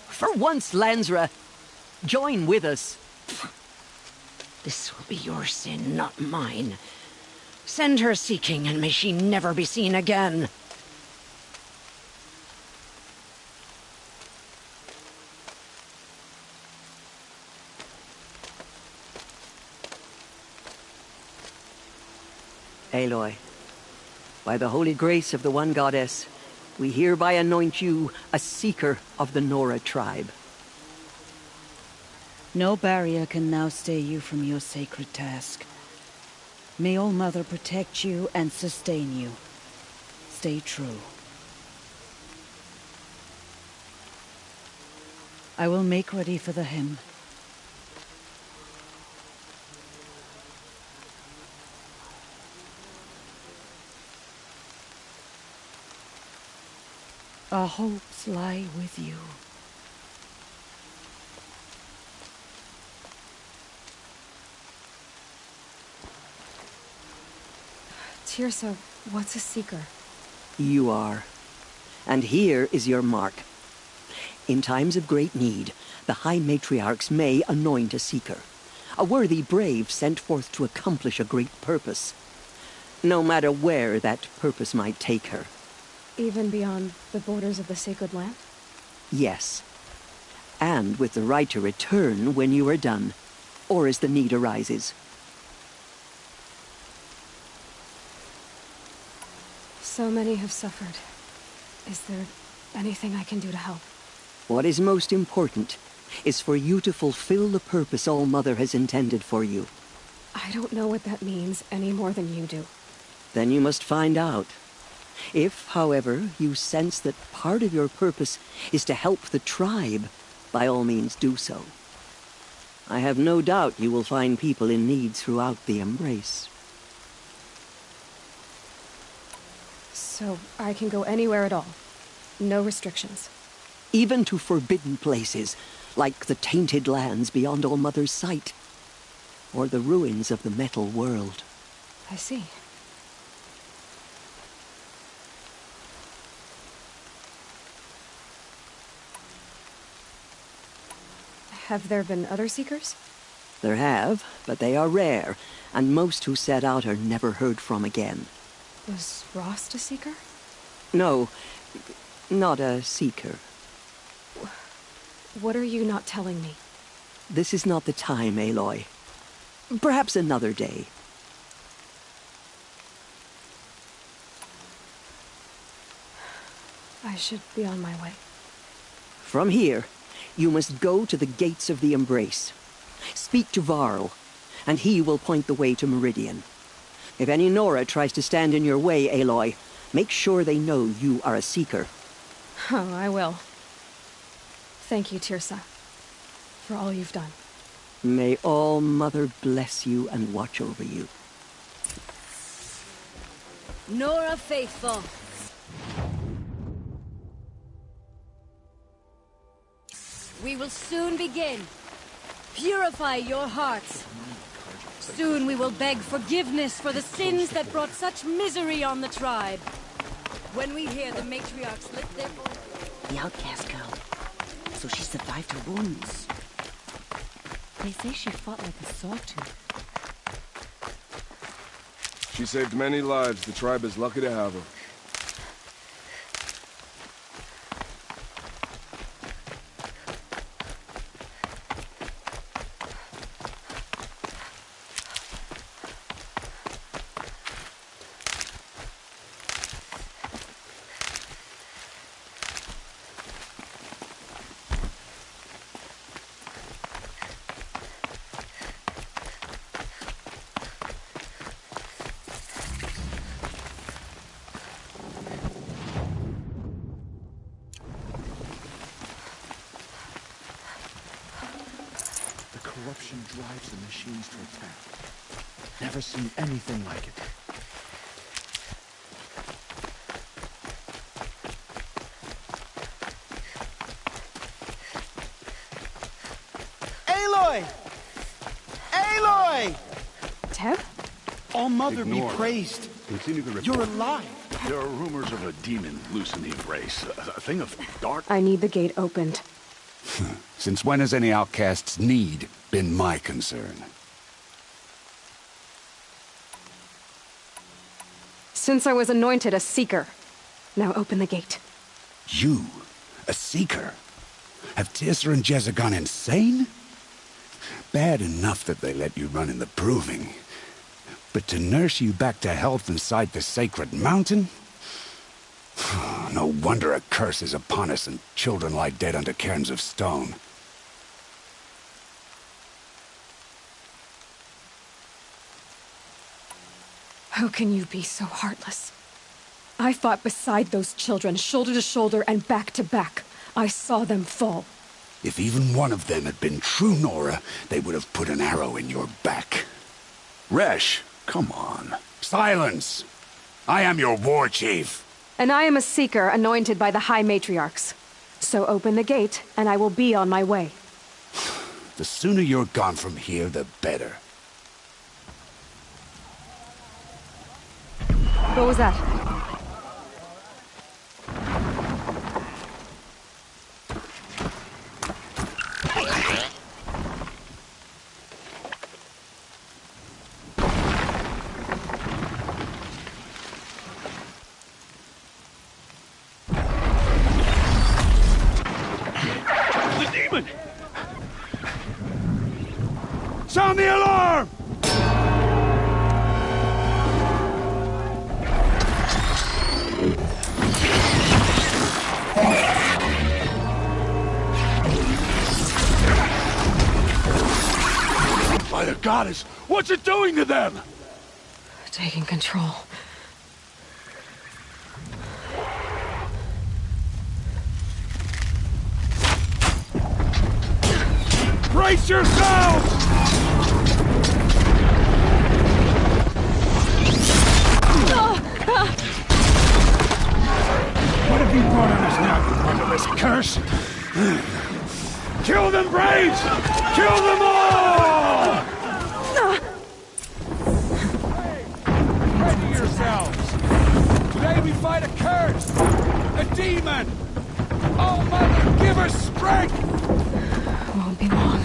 S17: For once, Lansra, join with us.
S8: This will be your sin, not mine. Send her seeking, and may she never be seen again.
S17: Aloy, by the holy grace of the one goddess, we hereby anoint you a seeker of the Nora tribe.
S1: No barrier can now stay you from your sacred task. May All-Mother protect you and sustain you. Stay true. I will make ready for the hymn. Our hopes lie with you.
S13: Tirsa, what's a seeker?
S17: You are. And here is your mark. In times of great need, the High Matriarchs may anoint a seeker. A worthy brave sent forth to accomplish a great purpose. No matter where that purpose might take her.
S13: Even beyond the borders of the sacred land?
S17: Yes. And with the right to return when you are done, or as the need arises.
S13: So many have suffered. Is there anything I can do to help?
S17: What is most important is for you to fulfill the purpose All-Mother has intended for you.
S13: I don't know what that means any more than you do.
S17: Then you must find out. If, however, you sense that part of your purpose is to help the tribe, by all means do so. I have no doubt you will find people in need throughout the Embrace.
S13: So I can go anywhere at all? No restrictions?
S17: Even to forbidden places, like the tainted lands beyond All-Mother's sight, or the ruins of the metal world.
S13: I see. Have there been other Seekers?
S17: There have, but they are rare, and most who set out are never heard from again.
S13: Was Rost a Seeker?
S17: No, not a Seeker.
S13: What are you not telling me?
S17: This is not the time, Aloy. Perhaps another day.
S13: I should be on my way.
S17: From here, you must go to the gates of the Embrace. Speak to Varl, and he will point the way to Meridian. If any Nora tries to stand in your way, Aloy, make sure they know you are a Seeker.
S13: Oh, I will. Thank you, Tirsa, for all you've done.
S17: May All-Mother bless you and watch over you.
S10: Nora Faithful. We will soon begin. Purify your hearts. Soon we will beg forgiveness for the sins that brought such misery on the tribe. When we hear the matriarchs lift their voices...
S4: The outcast girl. So she survived her wounds. They say she fought like a sawtooth.
S12: She saved many lives. The tribe is lucky to have her.
S6: Corruption drives the machines to attack. Never seen anything like it.
S23: Aloy! Aloy!
S13: Teb?
S21: All-Mother be
S6: Ignore
S21: praised.
S6: Continue the report.
S21: You're alive.
S6: There are rumors of a demon loose in the Embrace. A thing of dark...
S13: I need the gate opened.
S22: Since when has any outcast's need been my concern?
S13: Since I was anointed a Seeker. Now open the gate.
S22: You? A Seeker? Have Tirsa and Jezza gone insane? Bad enough that they let you run in the Proving. But to nurse you back to health inside the sacred mountain? No wonder a curse is upon us and children lie dead under cairns of stone.
S13: How can you be so heartless? I fought beside those children, shoulder to shoulder and back to back. I saw them fall.
S22: If even one of them had been true Nora, they would have put an arrow in your back. Resh, come on. Silence! I am your war chief.
S13: And I am a Seeker anointed by the High Matriarchs. So open the gate, and I will be on my way.
S22: The sooner you're gone from here, the better.
S13: What was that?
S15: The demon! Sound the alarm! By the goddess, what's it doing to them?
S13: Taking control.
S15: Brace yourselves! What have you brought on us now, you motherless curse? Kill them, Braves! Kill them all!
S2: Ready yourselves! Today we fight a curse! A demon! Oh, Mother, give her strength!
S13: Won't be long.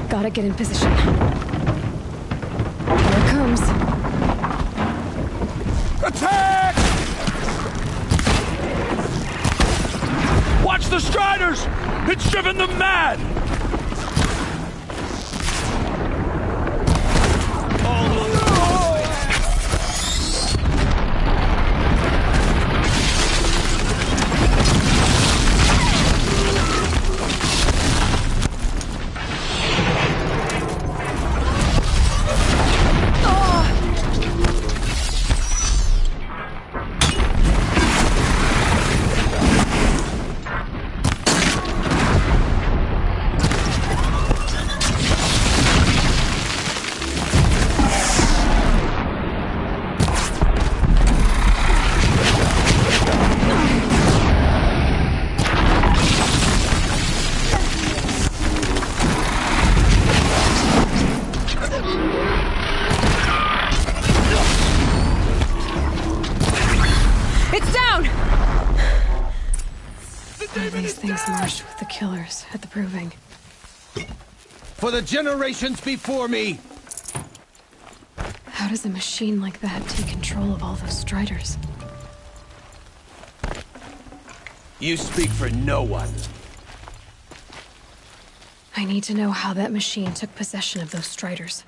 S13: Gotta get in position. Here it comes.
S15: Attack! Watch the Striders! It's driven them mad!
S13: It's down! One of these things marched with the killers at the Proving.
S3: For the generations before me!
S13: How does a machine like that take control of all those Striders?
S3: You speak for no one.
S13: I need to know how that machine took possession of those Striders.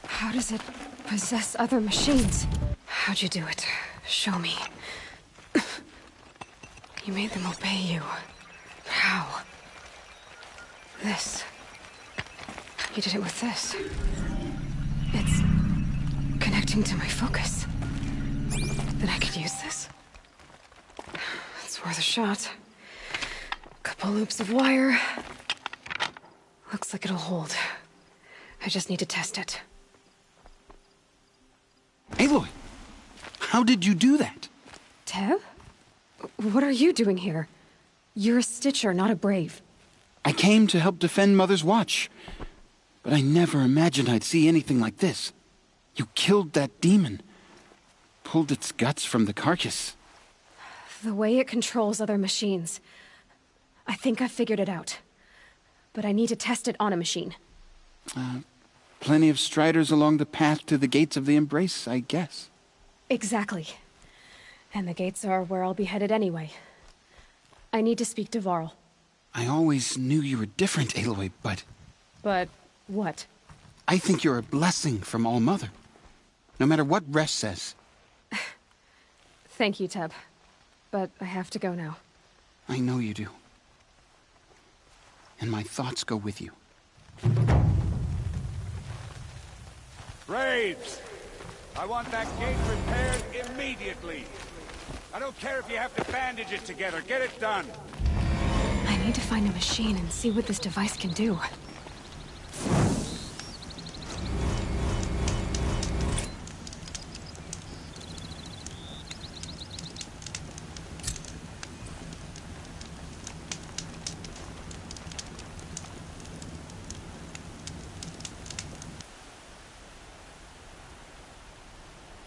S13: How does it possess other machines? How'd you do it? Show me. You made them obey you. How? This. You did it with this. It's connecting to my focus. Then I could use this? It's worth a shot. Couple loops of wire. Looks like it'll hold. I just need to test it.
S21: Aloy, how did you do that?
S13: Tev? What are you doing here? You're a Stitcher, not a Brave.
S21: I came to help defend Mother's Watch, but I never imagined I'd see anything like this. You killed that demon, pulled its guts from the carcass.
S13: The way it controls other machines. I think I've figured it out. But I need to test it on a machine.
S21: Plenty of Striders along the path to the gates of the Embrace, I guess.
S13: Exactly. And the gates are where I'll be headed anyway. I need to speak to Varl.
S21: I always knew you were different, Aloy, but...
S13: But what?
S21: I think you're a blessing from All-Mother. No matter what Resh says.
S13: Thank you, Teb. But I have to go now.
S21: I know you do. And my thoughts go with you.
S2: Braves! I want that gate repaired immediately. I don't care if you have to bandage it together. Get it done.
S13: I need to find a machine and see what this device can do.